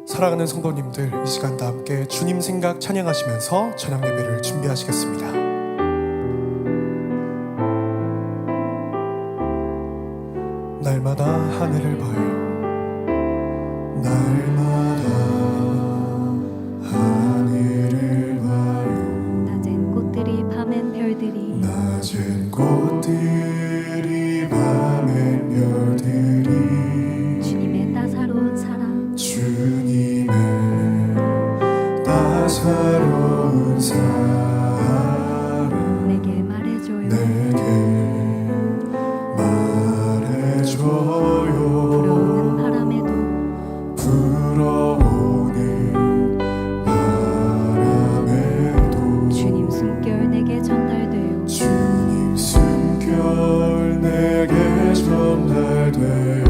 사랑하는 성도님들, 이 시간 다 함께 주님 생각 찬양하시면서 찬양 예배를 준비하시겠습니다. 날마다 하늘을 봐요. 날마다 하늘을 봐요. 낮은 꽃들이 밤엔 별들이 낮은 꽃들이 밤엔 별들이 주님의 따사로운 사랑 주님의 따사로운 사랑 내게 말해줘요. 내게 말해줘요. 불어오는 바람에도 불어오는 바람에도 주님 숨결 내게 전달돼요. 주님 숨결 내게 전달돼요.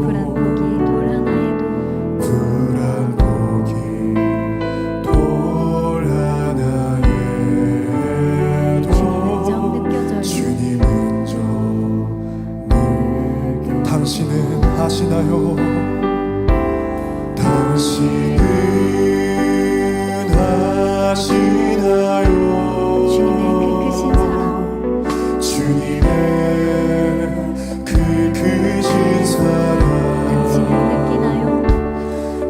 불안 포기 돌 하나에도 불안 포기 돌 하나에도 주님 은정 느껴져요. 당신은 아시나요? 당신은 아시나요? 주님의 그 크신 사랑 주님의 그 크신 사랑 당신은 느끼나요?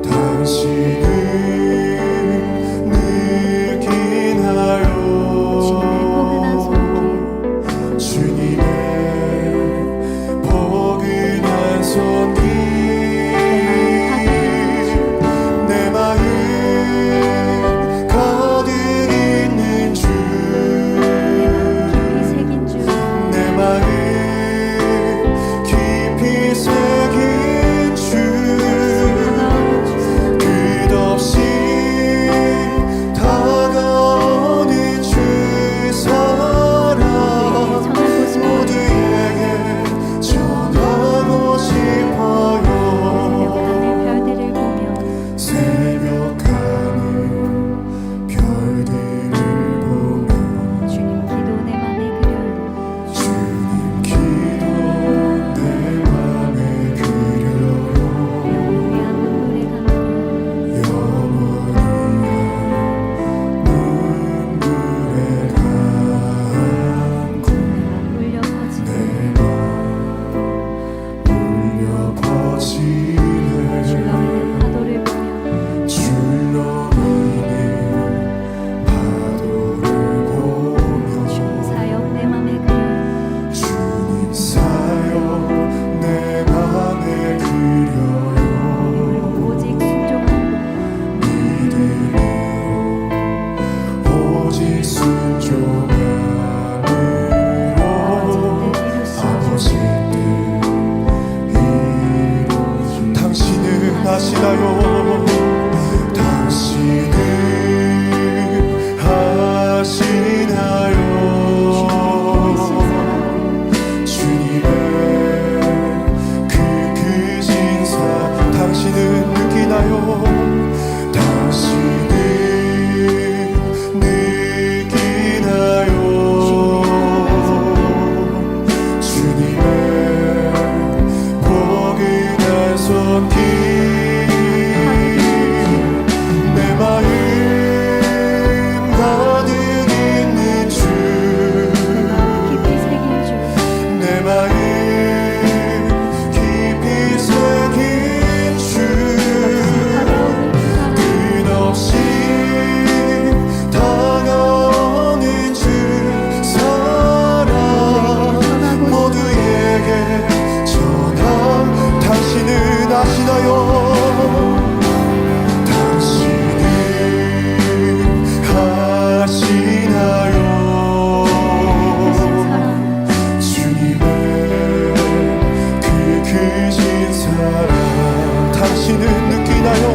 당신은 느끼나요? 주님의 포근한 손길 내 마음 가득 있는 주 내 마음 깊이 새긴 주 끝없이 다가오는 주 사랑 모두에게 전하고 싶어요. 별들을 보며 새벽하늘 별들을 보며 주님 기도 내 맘에 그려요. 주님 기도 내 맘에 그려요. 영원한 눈물에 감고 영원히 눈물에 감고 울려 퍼지네. 내맘 울려 퍼지네. 줄넘이는 파도를 보며 줄넘이는 파도를 보며 주님 사역 내 맘에 그려요. 주님 사역 내 맘에 그려요. 오직 순종함으로 믿음으로 오직 순종함으로 아버지 뜻 이루시. 당신은 아시나요? 당신은 아시나요? 주님의 그 크신 사랑 당신은 느끼나요? 당신은 느끼나요? 주님의 포근한 손길 내 마음 가득 있는 주 깊이 새긴 주 내 마음 깊이 새긴 주 끝없이 다가오는 주 사랑 모두에게 전함. 당신은 아시나요? 당신은 아시나요? 사랑 주님의 그 크신 사랑 당신은 느끼나요?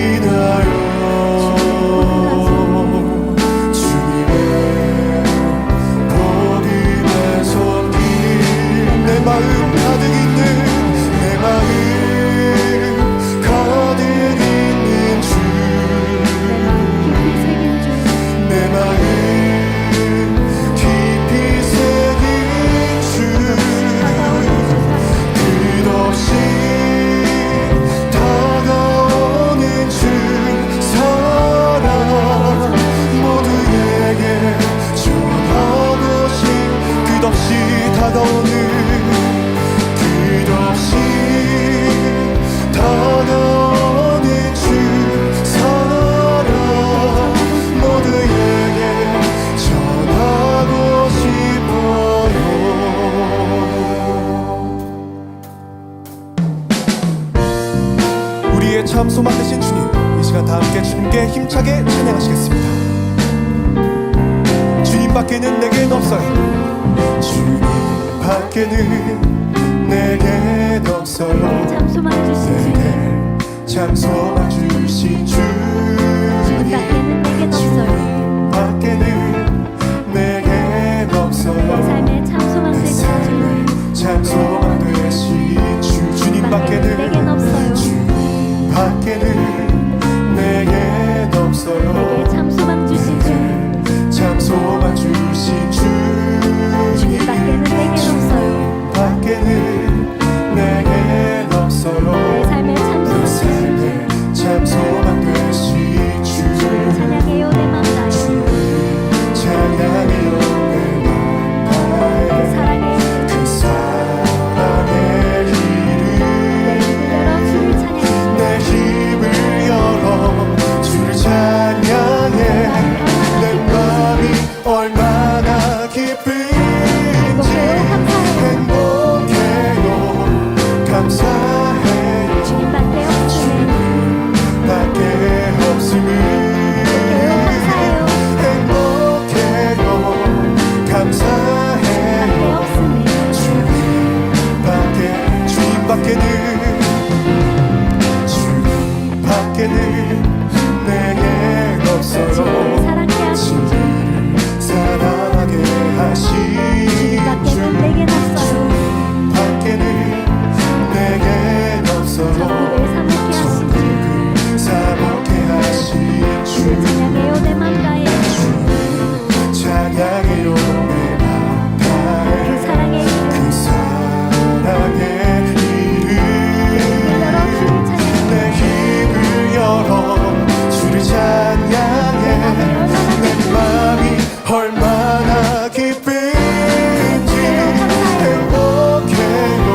느끼나요? 주님의 포근한 손길 내 마음 가득 있는 내 마음 가득 있는 주 깊이 새긴 주 내 마음 깊이 새긴 주 영혼을 끝없이 다가오는 주 사랑 모두에게 전하고 싶어요. 우리의 참 소망 되신 주님, 이 시간 다 함께 주님께 힘차게 찬양하시겠습니다. 주님밖에는 내겐 없어요. 주님밖에는 내겐 없어요. 참 소망 주신 주님, 참 소망 주신 주님밖에는 내겐 없어요. 주님밖에는 내겐 내 없어요. 삶의 참 소망 내 되신 삶의 주님, 참 소망 되신 주 주님밖에는 내겐 주님밖에는 없어요. 주님밖에는 내겐 없어요. 내게 참 소망 주신 주님, 참 소망 주신 주 주님밖에는 내겐 없어요. 밖에는 내겐 없어요. 내 삶의 참 내 소망 되신 삶의 참 소망 되신 주 주를 찬양해요 내 맘 다해. 찬양해요 내 맘 다해. 그 사랑의 그 사랑의 이름 내 힘을 열어 주를 찬양해. 내 힘을 열어 주를 찬양해. 내 마음이 얼마나 기쁜지 행복해요 감사해요. 주님밖에 없으니 밖에 없음을 감사해요. 행복해요 감사해요. 없으니 주님밖에는 내겐 없어요. 주님을 사랑케 하신 주, 사랑하게 하신 주님밖에는 내겐 없어요. 밖에는 내겐 없어요. 전국을 사먹게 하신 주, 사먹게 하신 주 주를 찬양해요 내 맘 다해. 찬양해요 내 맘 그 다해. 사랑의 이름 그 사랑의 열어 이름 주를 찬양해. 내 힘을 열어 주를 찬양해. 내 마음이 얼마나 기쁜지 행복해요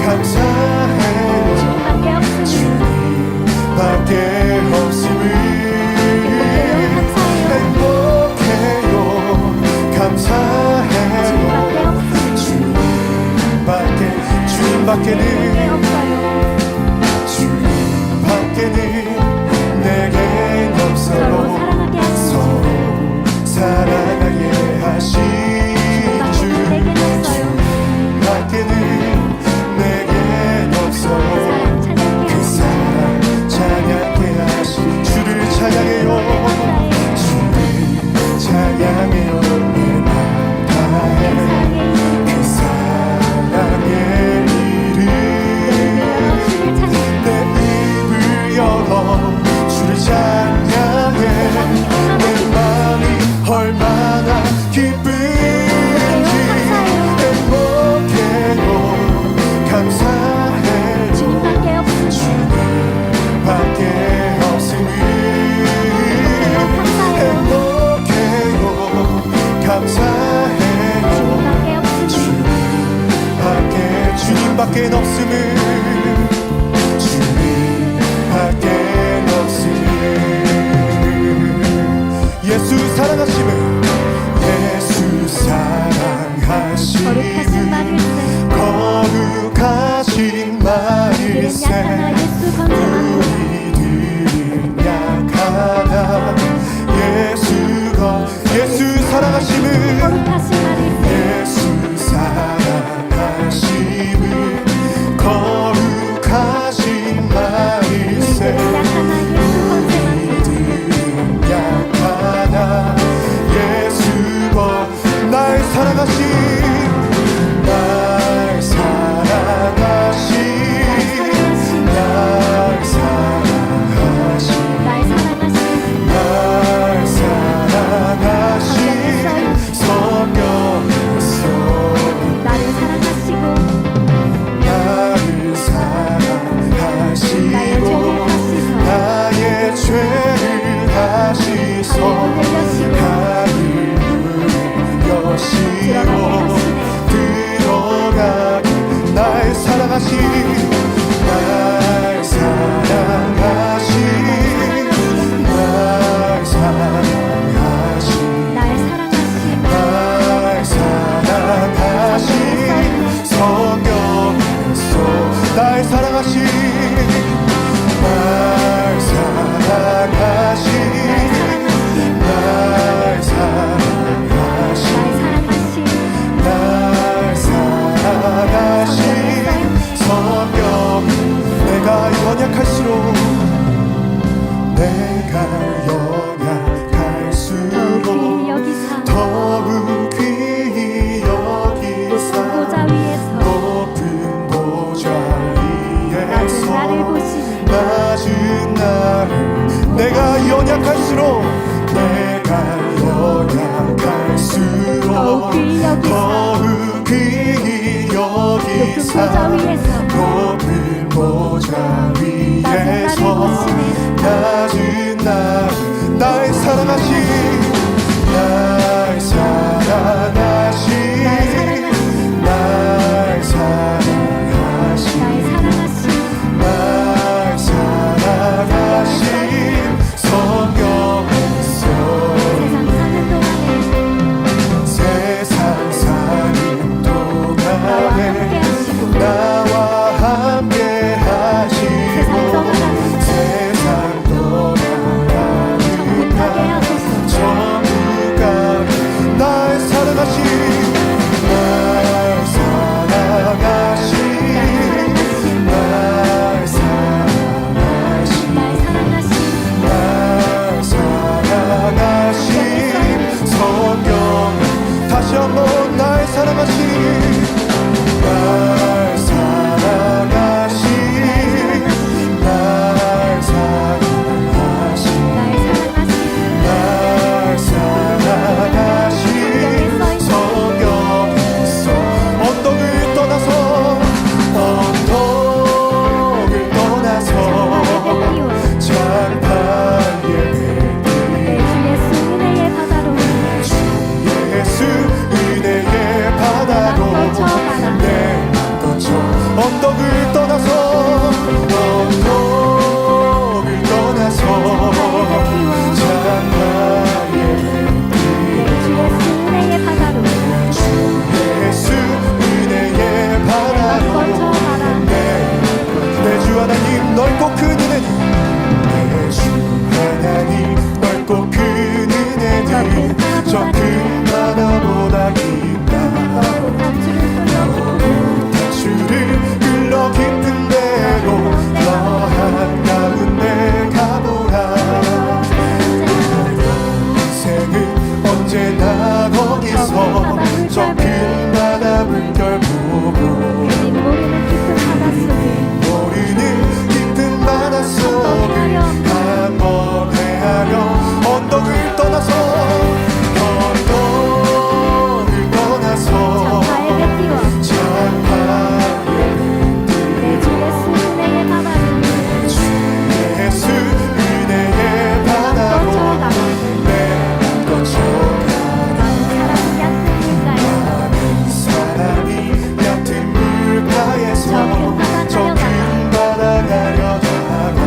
감사해요. 주님밖에 없으니 밖에 없음을 행복해요 감사해요. 행복해요 감사해요. 주님밖에 없으니 주님밖에는 내게 없어요. 주님밖에는 내겐 서로 없어요. 사랑하게 하신 주, 서로 사랑하게 하신 주 주님밖에는 내겐 없어요. 밖에는 내겐 없어요. 사랑 찬양해 그 사랑 찬양케 하신 주를 찬양해요. 주를 찬양해요 내 맘 다해. 그 사랑의 이름 내 입을 열어 주를 찬양해. 내 마음이 얼마나 기쁜지 행복해요 감사해요. 주님밖에 없으니 밖에 없음을 행복해요 감사해요. 주님밖에 없으니 주님밖에 없음을 주님밖에 없음을 예수 사랑하심을 예수 사랑하심을 거룩하신 거룩하신 마일세 우리들은 약하나 예수 건져만보라 예수 사랑하심을 거룩하신 마일세 예수 사랑하심을 거룩하신 마일세 우리들은 약하나 예수 건져 날 사랑하신 날 사랑하신 날 사랑하신 날 사랑하신 기사 높은 보좌 위에서 낮은 나의 사랑하신 나의 사랑하신 나의 사랑하신 나의 사랑하신 성경에서 세상 사는 동안에 나와 함께 하시고 세상 떠나가는 날 전부 가게 나의 사랑하신 나의 사랑하신 나의 사랑하신 나의 사랑하신 성경 다시 한번 나의 사랑하신 나의 사랑하신 나의 사랑하신 나의 사랑하신 성경에서 언덕을 떠나서 장판 예배 예수 은혜의 바다로 내 맘껏 언덕을 떠나서 장판 예배 예수 은혜의 바다로 내 주 하나님 넓고 큰 은혜니 내 주 하나님 넓고 큰 은혜니 저 큰 바다보다 깊다 주를 흘러 깊은 데로 너 한가운데 가보라 인생은 언제나 거기서 저 큰 바다 물결 보고 모르는 깊은 바다 속을 한번 헤아려 언덕을 떠나서 예수 은혜의 바다로 내 맘껏 많은 사람이 얕은 물가에서 저 큰 바다 가려다가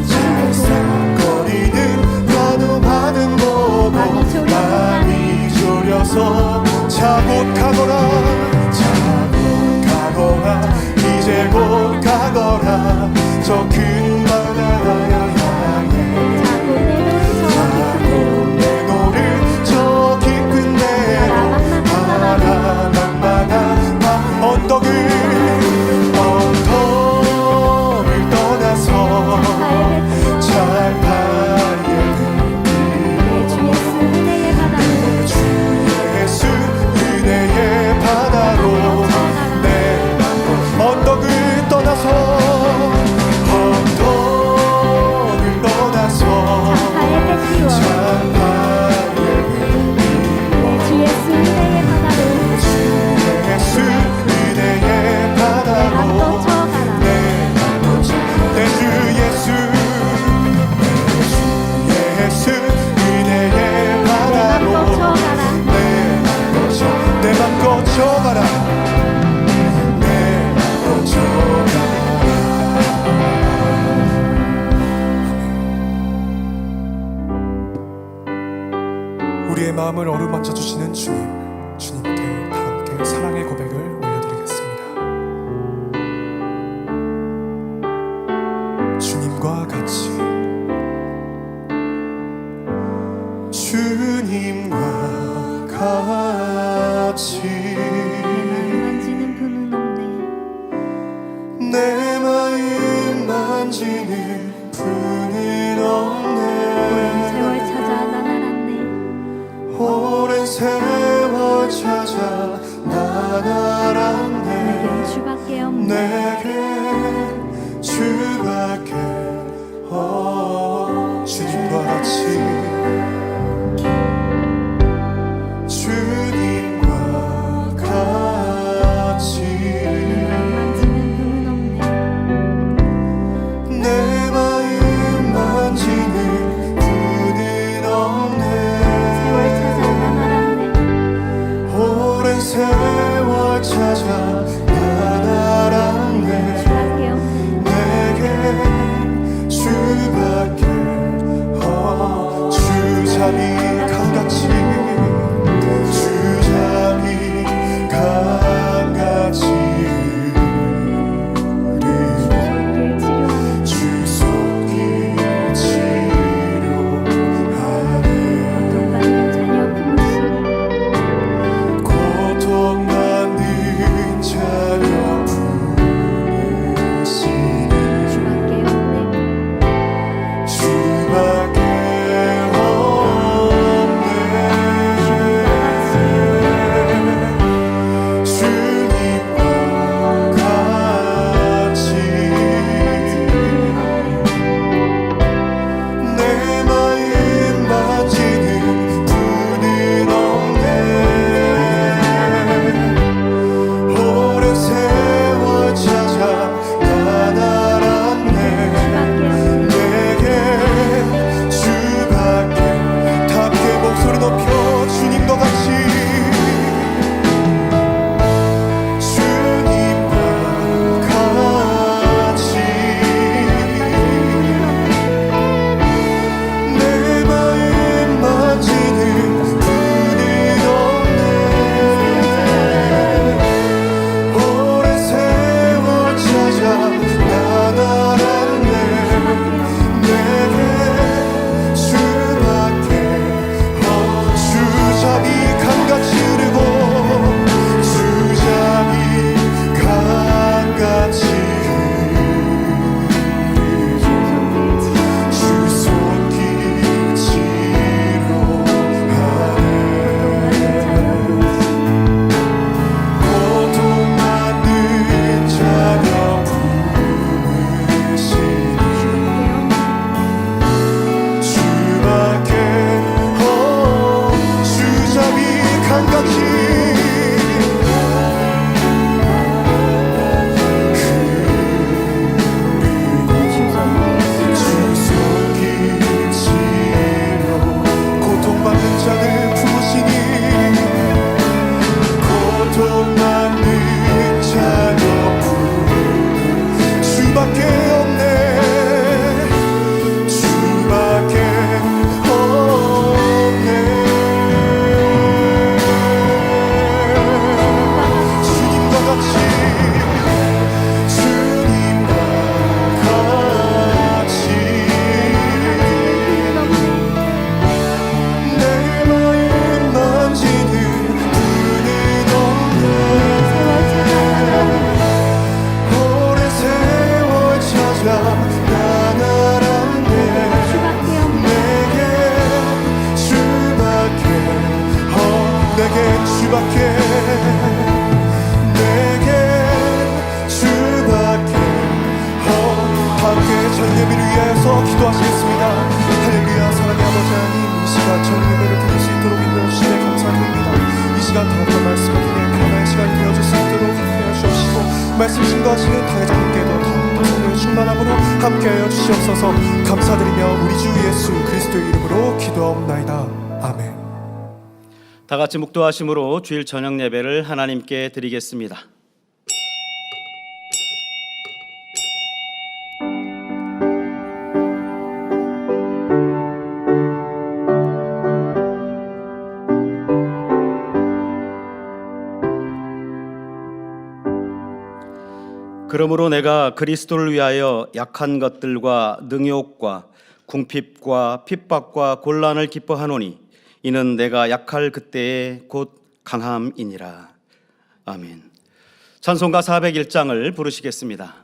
잘싹거리는 나도 많은 보고 많이 졸여서 자곧 가거라 이제 곧 가거라 저 큰 바다 향해 자곧 내노를 저 깊은 데로 바라방망한 언덕을 떠나서 잘발 예수 은혜의 바다로 내 언덕을 떠나서 우리의 마음을 어루만져 주시는 주님께 다 함께 사랑의 고백을 올려드리겠습니다. 주님과 같이 주님과 같이 내 마음 만지는 분은 없네. 오랜 세월 찾아 난 알았네. 내게 주밖에 주님과 같이 주님과 같이 말씀 증거하시는 당회장님께도 더 성령의 충만함으로 함께하여 주시옵소서. 감사드리며 우리 주 예수 그리스도의 이름으로 기도하옵나이다. 아멘. 다 같이 묵도하심으로 주일 저녁 예배를 하나님께 드리겠습니다. 그러므로 내가 그리스도를 위하여 약한 것들과 능욕과 궁핍과 핍박과 곤란을 기뻐하노니 이는 내가 약할 그때에 곧 강함이니라. 아멘. 찬송가 401장을 부르시겠습니다.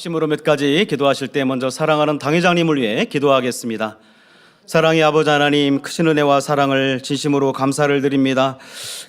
합심으로 몇 가지 기도하실 때 먼저 사랑하는 당회장님을 위해 기도하겠습니다. 사랑의 아버지 하나님, 크신 은혜와 사랑을 진심으로 감사를 드립니다.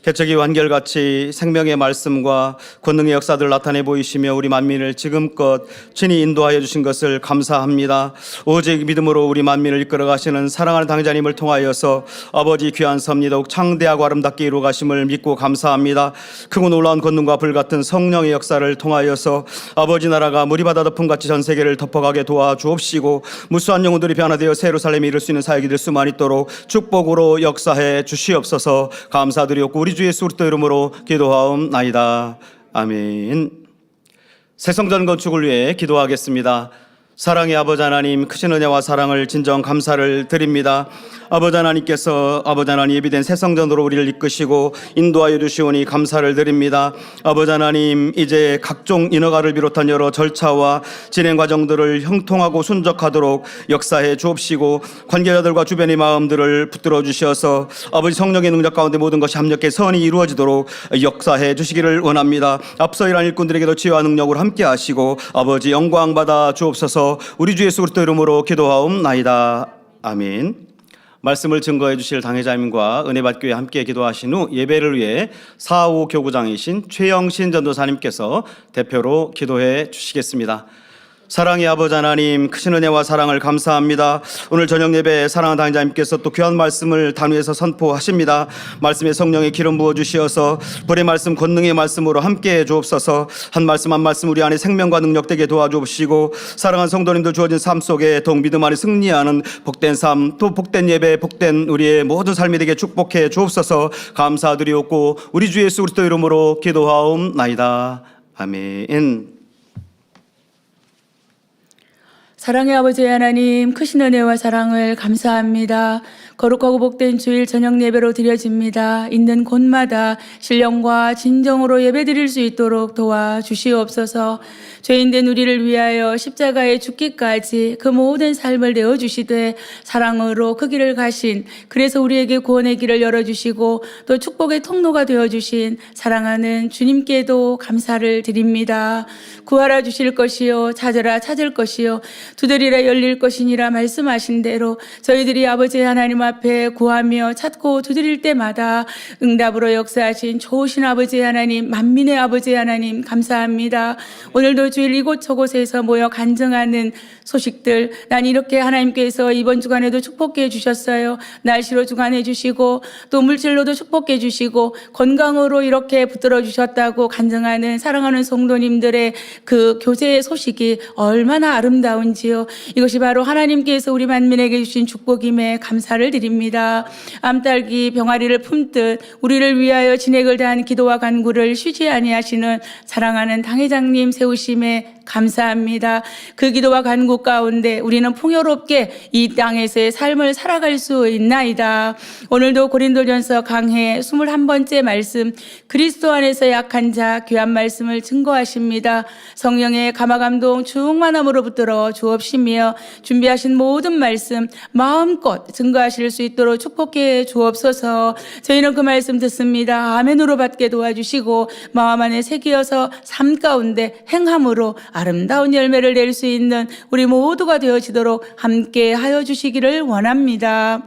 개척이 완결같이 생명의 말씀과 권능의 역사들 나타내 보이시며 우리 만민을 지금껏 친히 인도하여 주신 것을 감사합니다. 오직 믿음으로 우리 만민을 이끌어 가시는 사랑하는 당회장님을 통하여서 아버지 귀한 섭리 더욱 창대하고 아름답게 이루어 가심을 믿고 감사합니다. 크고 놀라운 권능과 불같은 성령의 역사를 통하여서 아버지 나라가 무리바다 덮음같이 전 세계를 덮어가게 도와주옵시고 무수한 영혼들이 변화되어 새 예루살렘에 이를 수 있는 사역이 될 수만 있도록 축복으로 역사해 주시옵소서. 감사드리옵고 우리 주 예수 그리스도 이름으로 기도하옵나이다. 아멘. 새 성전 건축을 위해 기도하겠습니다. 사랑의 아버지 하나님, 크신 은혜와 사랑을 진정 감사를 드립니다. 아버지 하나님께서 아버지 하나님 예비된 새 성전으로 우리를 이끄시고 인도하여 주시오니 감사를 드립니다. 아버지 하나님, 이제 각종 인허가를 비롯한 여러 절차와 진행 과정들을 형통하고 순적하도록 역사해 주옵시고 관계자들과 주변의 마음들을 붙들어 주셔서 아버지 성령의 능력 가운데 모든 것이 합력해 선이 이루어지도록 역사해 주시기를 원합니다. 앞서 일한 일꾼들에게도 지혜와 능력으로 함께 하시고 아버지 영광 받아 주옵소서. 우리 주 예수 그리스도 이름으로 기도하옵나이다. 아멘. 말씀을 증거해 주실 당회자님과 은혜받기 위해 함께 기도하신 후 예배를 위해 4호 교구장이신 최영신 전도사님께서 대표로 기도해 주시겠습니다. 사랑의 아버지 하나님, 크신 은혜와 사랑을 감사합니다. 오늘 저녁 예배에 사랑하는 당회자님께서 또 귀한 말씀을 단위에서 선포하십니다. 말씀에 성령의 기름 부어 주시어서 불의 말씀 권능의 말씀으로 함께해 주옵소서. 한 말씀 한 말씀 우리 안에 생명과 능력되게 도와주옵시고 사랑하는 성도님들 주어진 삶 속에 더욱 믿음 안에 승리하는 복된 삶, 또 복된 예배, 복된 우리의 모든 삶이 되게 축복해 주옵소서. 감사드리옵고 우리 주 예수 그리스도 이름으로 기도하옵나이다. 아멘. 사랑의 아버지 하나님, 크신 은혜와 사랑을 감사합니다. 거룩하고 복된 주일 저녁 예배로 드려집니다. 있는 곳마다 신령과 진정으로 예배 드릴 수 있도록 도와주시옵소서. 죄인된 우리를 위하여 십자가에 죽기까지 그 모든 삶을 내어주시되 사랑으로 그 길을 가신, 그래서 우리에게 구원의 길을 열어주시고 또 축복의 통로가 되어주신 사랑하는 주님께도 감사를 드립니다. 구하라 주실 것이요 찾으라 찾을 것이요 두드리라 열릴 것이니라 말씀하신 대로 저희들이 아버지 하나님 앞에 구하며 찾고 두드릴 때마다 응답으로 역사하신 좋으신 아버지 하나님, 만민의 아버지 하나님 감사합니다. 오늘도 주일 이곳저곳에서 모여 간증하는 소식들, 난 이렇게 하나님께서 이번 주간에도 축복해 주셨어요. 날씨로 주관해 주시고 또 물질로도 축복해 주시고 건강으로 이렇게 붙들어 주셨다고 간증하는 사랑하는 성도님들의 그 교제의 소식이 얼마나 아름다운지요. 이것이 바로 하나님께서 우리 만민에게 주신 축복임에 감사를 드립니다. 암딸기 병아리를 품듯 우리를 위하여 진액을 다한 기도와 간구를 쉬지 아니하시는 사랑하는 당회장님 세우심에 감사합니다. 그 기도와 간구 가운데 우리는 풍요롭게 이 땅에서의 삶을 살아갈 수 있나이다. 오늘도 고린도전서 강해 21번째 말씀, 그리스도 안에서 약한 자 귀한 말씀을 증거하십니다. 성령의 감화감동 충만함으로 붙들어 주옵시며 준비하신 모든 말씀 마음껏 증거하실 수 있도록 축복해 주옵소서. 저희는 그 말씀 듣습니다. 아멘으로 받게 도와주시고 마음 안에 새기어서 삶 가운데 행함으로 아름다운 열매를 낼 수 있는 우리 모두가 되어지도록 함께 하여 주시기를 원합니다.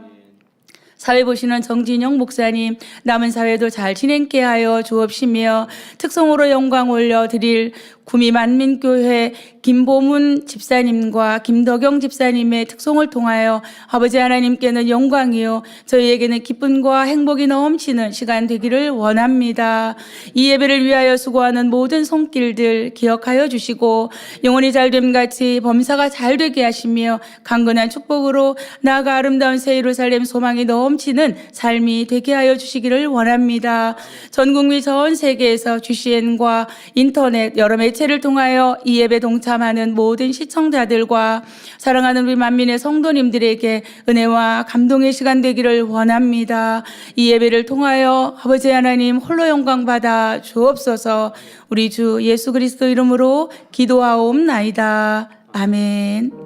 사회 보시는 정진영 목사님, 남은 사회도 잘 진행케 하여 주옵시며 특성으로 영광 올려드릴 구미만민교회 김보문 집사님과 김덕영 집사님의 특송을 통하여 아버지 하나님께는 영광이요 저희에게는 기쁨과 행복이 넘치는 시간 되기를 원합니다. 이 예배를 위하여 수고하는 모든 손길들 기억하여 주시고 영혼이 잘됨같이 범사가 잘되게 하시며 강건한 축복으로 나아가 아름다운 새 예루살렘 소망이 넘치는 삶이 되게 하여 주시기를 원합니다. 전국미 전 세계에서 GCN과 인터넷 여러 매체를 통하여 이 예배 동참하는 모든 시청자들과 사랑하는 우리 만민의 성도님들에게 은혜와 감동의 시간 되기를 원합니다. 이 예배를 통하여 아버지 하나님 홀로 영광 받아 주옵소서. 우리 주 예수 그리스도 이름으로 기도하옵나이다. 아멘.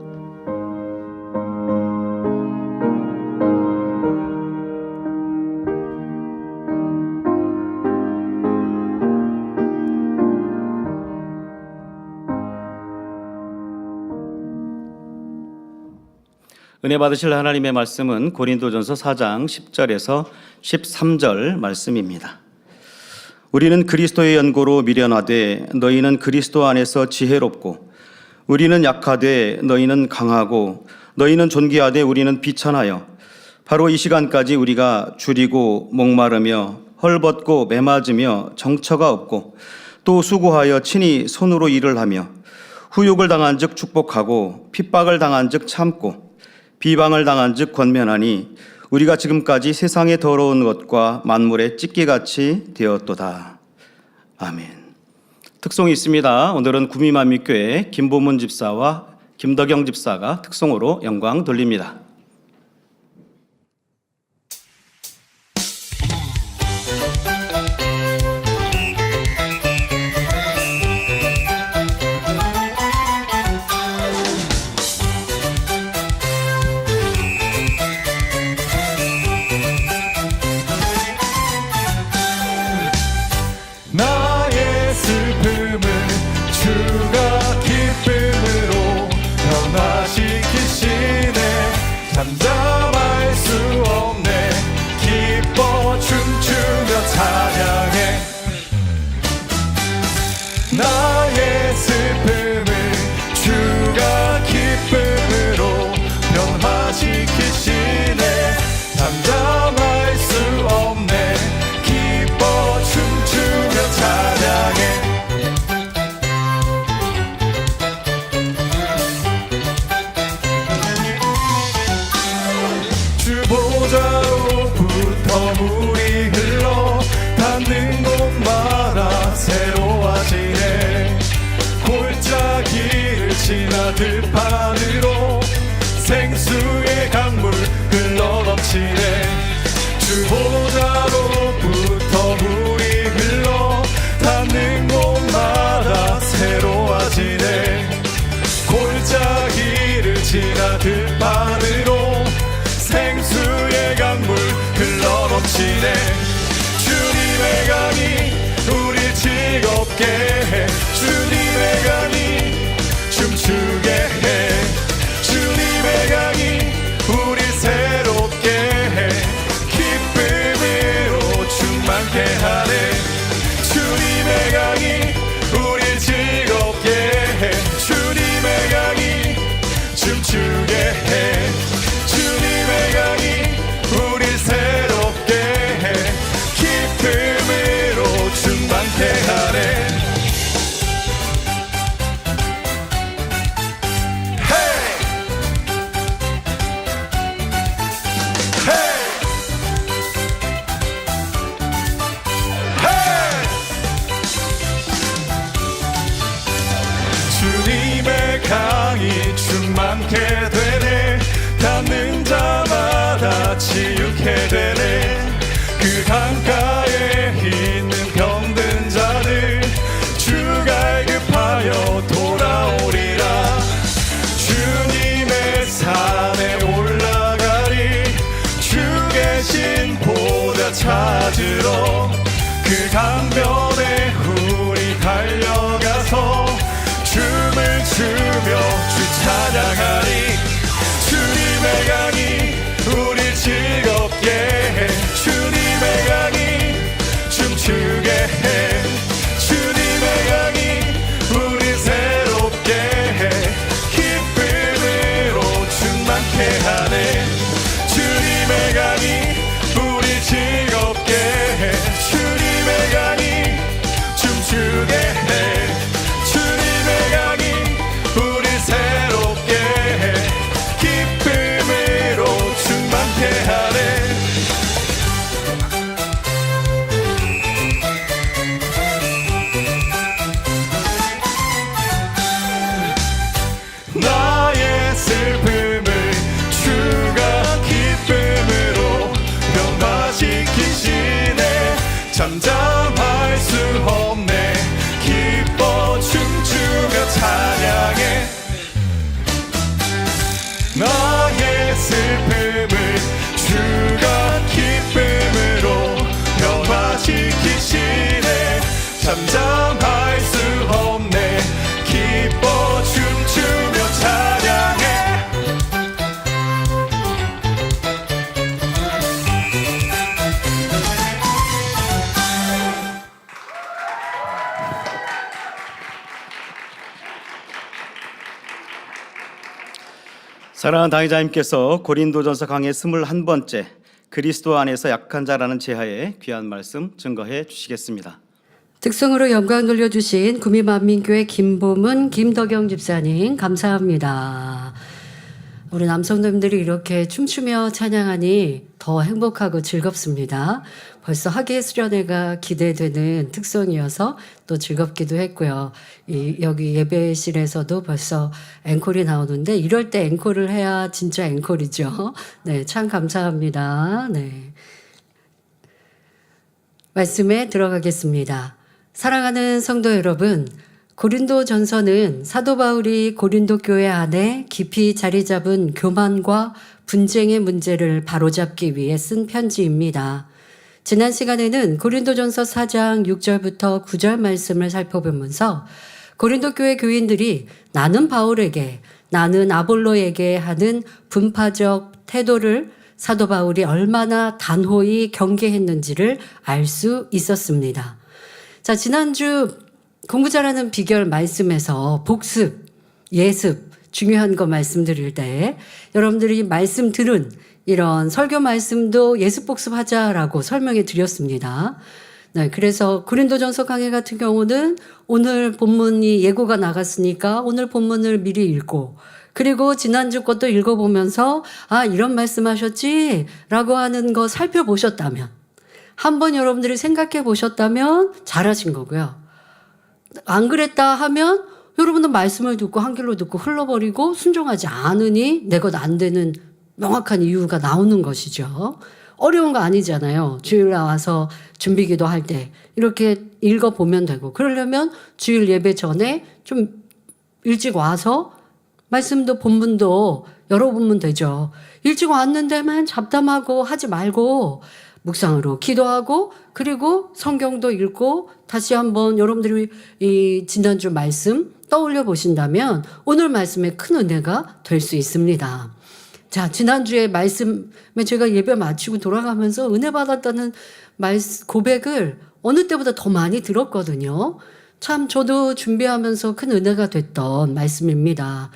은혜 받으실 하나님의 말씀은 고린도전서 4장 10절에서 13절 말씀입니다. 우리는 그리스도의 연고로 미련하되 너희는 그리스도 안에서 지혜롭고 우리는 약하되 너희는 강하고 너희는 존귀하되 우리는 비천하여 바로 이 시간까지 우리가 줄이고 목마르며 헐벗고 매맞으며 정처가 없고 또 수고하여 친히 손으로 일을 하며 후욕을 당한 즉 축복하고 핍박을 당한 즉 참고 비방을 당한 즉 권면하니 우리가 지금까지 세상의 더러운 것과 만물의 찢기같이 되었도다. 아멘. 특송이 있습니다. 오늘은 구미만민교회 김보문 집사와 김덕영 집사가 특송으로 영광 돌립니다. 나의 슬픔을 주가 기쁨으로 변화시키시네. 지나 들판으로 생수의 강물 흘러넘치네. 주 보좌로부터 물이 흘러 닿는 곳마다 새로워지네. 골짜기를 지나 들판으로 생수의 강물 흘러넘치네. 주님의 강이 우리 즐겁게 해. 주님의 강이 춤추게 해. 주님의 강이 우리 새롭게 해. 기쁨으로 충만케 하네. 주님의 강이 우리 즐겁게 해. 주님의 강이 춤추게 해. 주님의 강이 우리 새롭게 해. 기쁨으로 충만케 하네. 주님의 강이 충만케 되네. 닿는 자마다 치유케 되네. 그 강가에 있는 병든 자들 주가 급하여 돌아오리라. 주님의 산에 올라가리. 주 계신 보좌 찾으러 그 강변에 우리 달려가서 춤을 추며 주 찬양하리. 주님의 강이 우리 즐겁게 해. 주님의 강이 춤추게 해. 주님의 강이 우리 새롭게 해. 기쁨으로 충만케 하네. 주님의 강이 우리 즐겁게 해. 주님의 강이 춤추게 해. 주님의 강이 우리 새롭게 해. 기쁨으로 충만케 하네. 나의 슬픔을 주가 기쁨으로 변화시키시네. 잠잠할 수 없네. 기뻐 춤추며 찬양해. 나의 슬픔을 주가 기쁨으로 변화시키시네. 잠잠할 수 없네. 기뻐 춤추며 찬양해. 사랑하는 당회자님께서 고린도전서 강의 21번째 그리스도 안에서 약한 자라는 제하에 귀한 말씀 증거해 주시겠습니다. 특성으로 영광 돌려주신 구미만민교회 김보문, 김덕영 집사님 감사합니다. 우리 남성님들이 이렇게 춤추며 찬양하니 더 행복하고 즐겁습니다. 벌써 학예 수련회가 기대되는 특성이어서 또 즐겁기도 했고요. 여기 예배실에서도 벌써 앵콜이 나오는데 이럴 때 앵콜을 해야 진짜 앵콜이죠. 네, 참 감사합니다. 네. 말씀에 들어가겠습니다. 사랑하는 성도 여러분, 고린도전서는 사도 바울이 고린도 교회 안에 깊이 자리 잡은 교만과 분쟁의 문제를 바로잡기 위해 쓴 편지입니다. 지난 시간에는 고린도전서 4장 6절부터 9절 말씀을 살펴보면서 고린도 교회 교인들이 나는 바울에게, 나는 아볼로에게 하는 분파적 태도를 사도 바울이 얼마나 단호히 경계했는지를 알 수 있었습니다. 자, 지난주 공부 잘하는 비결 말씀에서 복습, 예습 중요한 거 말씀드릴 때 여러분들이 말씀 들은 이런 설교 말씀도 예습 복습하자라고 설명해 드렸습니다. 네, 그래서 고린도전서 강의 같은 경우는 오늘 본문이 예고가 나갔으니까 오늘 본문을 미리 읽고 그리고 지난주 것도 읽어보면서 아, 이런 말씀하셨지? 라고 하는 거 살펴보셨다면 한번 여러분들이 생각해 보셨다면 잘하신 거고요. 안 그랬다 하면 여러분은 말씀을 듣고 한 길로 듣고 흘러버리고 순종하지 않으니 내 것 안 되는 명확한 이유가 나오는 것이죠. 어려운 거 아니잖아요. 주일 나와서 준비기도 할 때 이렇게 읽어보면 되고, 그러려면 주일 예배 전에 좀 일찍 와서 말씀도 본문도 열어보면 되죠. 일찍 왔는데만 잡담하고 하지 말고 묵상으로 기도하고 그리고 성경도 읽고 다시 한번 여러분들이 이 지난주 말씀 떠올려 보신다면 오늘 말씀에 큰 은혜가 될 수 있습니다. 자, 지난주에 말씀에 제가 예배 마치고 돌아가면서 은혜 받았다는 고백을 어느 때보다 더 많이 들었거든요. 참 저도 준비하면서 큰 은혜가 됐던 말씀입니다.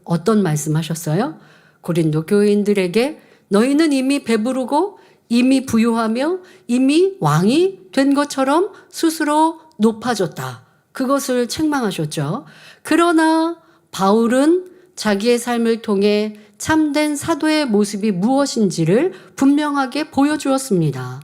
어떤 말씀 하셨어요? 고린도 교인들에게 너희는 이미 배부르고 이미 부유하며 이미 왕이 된 것처럼 스스로 높아졌다. 그것을 책망하셨죠. 그러나 바울은 자기의 삶을 통해 참된 사도의 모습이 무엇인지를 분명하게 보여주었습니다.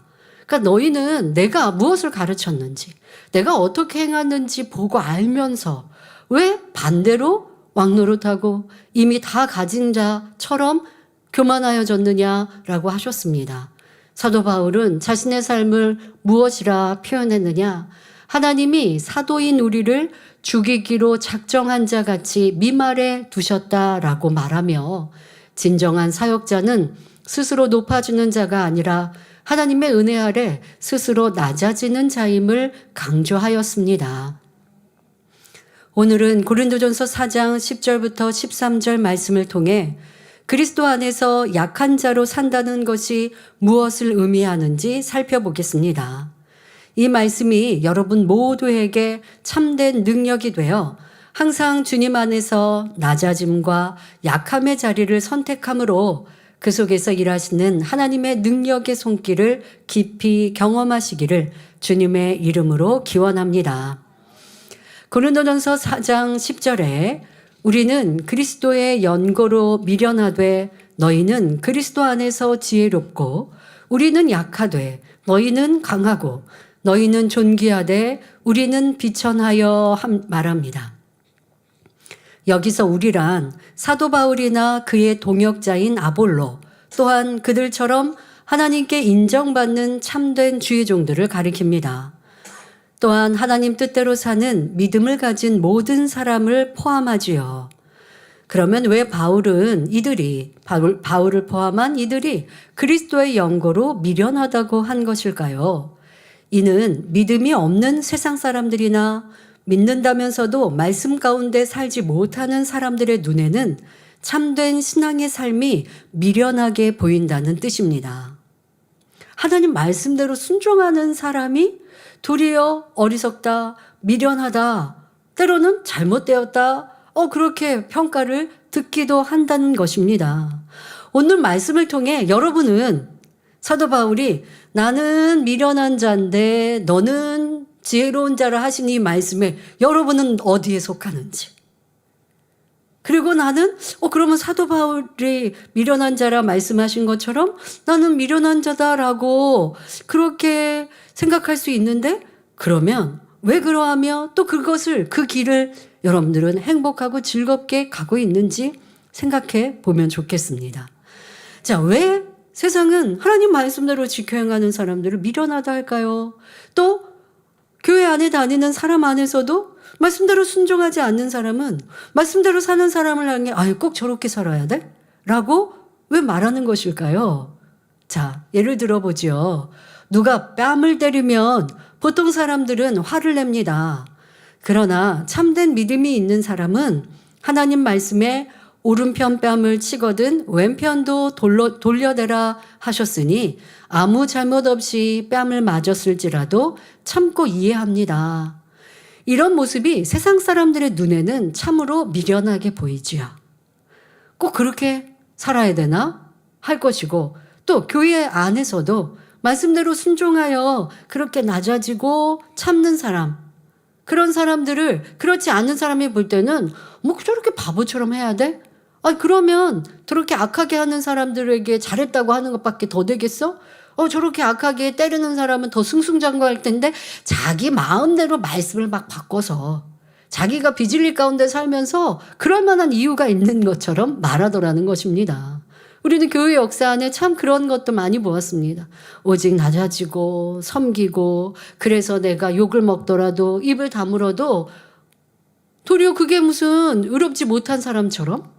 그러니까 너희는 내가 무엇을 가르쳤는지, 내가 어떻게 행하는지 보고 알면서 왜 반대로 왕노릇하고 이미 다 가진 자처럼 교만하여졌느냐라고 하셨습니다. 사도 바울은 자신의 삶을 무엇이라 표현했느냐? 하나님이 사도인 우리를 죽이기로 작정한 자 같이 미말해 두셨다라고 말하며, 진정한 사역자는 스스로 높아지는 자가 아니라 하나님의 은혜 아래 스스로 낮아지는 자임을 강조하였습니다. 오늘은 고린도전서 4장 10절부터 13절 말씀을 통해 그리스도 안에서 약한 자로 산다는 것이 무엇을 의미하는지 살펴보겠습니다. 이 말씀이 여러분 모두에게 참된 능력이 되어 항상 주님 안에서 낮아짐과 약함의 자리를 선택함으로 그 속에서 일하시는 하나님의 능력의 손길을 깊이 경험하시기를 주님의 이름으로 기원합니다. 고린도전서 4장 10절에 우리는 그리스도의 연고로 미련하되 너희는 그리스도 안에서 지혜롭고 우리는 약하되 너희는 강하고 너희는 존귀하되 우리는 비천하여 말합니다. 여기서 우리란 사도 바울이나 그의 동역자인 아볼로, 또한 그들처럼 하나님께 인정받는 참된 주의 종들을 가리킵니다. 또한 하나님 뜻대로 사는 믿음을 가진 모든 사람을 포함하지요. 그러면 왜 바울을 포함한 이들이 그리스도의 연고로 미련하다고 한 것일까요? 이는 믿음이 없는 세상 사람들이나 믿는다면서도 말씀 가운데 살지 못하는 사람들의 눈에는 참된 신앙의 삶이 미련하게 보인다는 뜻입니다. 하나님 말씀대로 순종하는 사람이 도리어 어리석다, 미련하다, 때로는 잘못되었다, 그렇게 평가를 듣기도 한다는 것입니다. 오늘 말씀을 통해 여러분은 사도 바울이 나는 미련한 자인데 너는 지혜로운 자를 하신 이 말씀에 여러분은 어디에 속하는지, 그리고 나는 그러면 사도 바울이 미련한 자라 말씀하신 것처럼 나는 미련한 자다라고 그렇게 생각할 수 있는데, 그러면 왜 그러하며 또 그 길을 여러분들은 행복하고 즐겁게 가고 있는지 생각해 보면 좋겠습니다. 자, 왜 세상은 하나님 말씀대로 지켜 행하는 사람들을 미련하다 할까요? 또 교회 안에 다니는 사람 안에서도 말씀대로 순종하지 않는 사람은 말씀대로 사는 사람을 향해 꼭 저렇게 살아야 돼? 라고 왜 말하는 것일까요? 자, 예를 들어보죠. 누가 뺨을 때리면 보통 사람들은 화를 냅니다. 그러나 참된 믿음이 있는 사람은 하나님 말씀에 오른편 뺨을 치거든 왼편도 돌려대라 하셨으니 아무 잘못 없이 뺨을 맞았을지라도 참고 이해합니다. 이런 모습이 세상 사람들의 눈에는 참으로 미련하게 보이지요. 꼭 그렇게 살아야 되나 할 것이고, 또 교회 안에서도 말씀대로 순종하여 그렇게 낮아지고 참는 사람, 그런 사람들을 그렇지 않은 사람이 볼 때는 저렇게 바보처럼 해야 돼? 그러면 저렇게 악하게 하는 사람들에게 잘했다고 하는 것밖에 더 되겠어? 저렇게 악하게 때리는 사람은 더 승승장구할 텐데 자기 마음대로 말씀을 막 바꿔서 자기가 비진리 가운데 살면서 그럴 만한 이유가 있는 것처럼 말하더라는 것입니다. 우리는 교회 역사 안에 참 그런 것도 많이 보았습니다. 오직 낮아지고 섬기고 그래서 내가 욕을 먹더라도 입을 다물어도 도리어 그게 무슨 의롭지 못한 사람처럼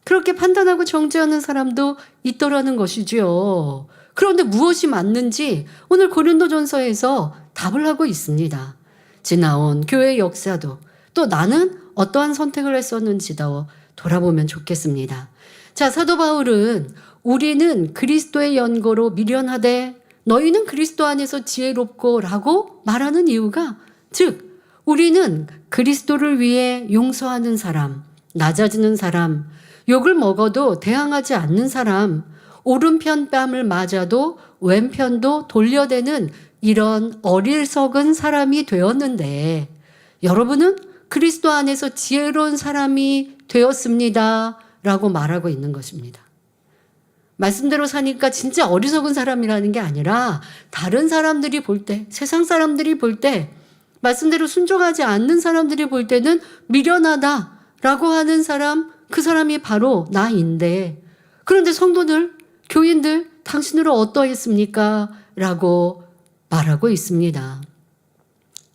그렇게 판단하고 정죄하는 사람도 있더라는 것이지요. 그런데 무엇이 맞는지 오늘 고린도전서에서 답을 하고 있습니다. 지나온 교회의 역사도 또 나는 어떠한 선택을 했었는지도 돌아보면 좋겠습니다. 자, 사도 바울은 우리는 그리스도의 연고로 미련하되 너희는 그리스도 안에서 지혜롭고 라고 말하는 이유가 즉 우리는 그리스도를 위해 용서하는 사람, 낮아지는 사람, 욕을 먹어도 대항하지 않는 사람, 오른편 뺨을 맞아도 왼편도 돌려대는 이런 어리석은 사람이 되었는데 여러분은 그리스도 안에서 지혜로운 사람이 되었습니다 라고 말하고 있는 것입니다. 말씀대로 사니까 진짜 어리석은 사람이라는 게 아니라 다른 사람들이 볼 때, 세상 사람들이 볼 때, 말씀대로 순종하지 않는 사람들이 볼 때는 미련하다라고 하는 사람, 그 사람이 바로 나인데 그런데 성도들, 교인들 당신으로 어떠했습니까? 라고 말하고 있습니다.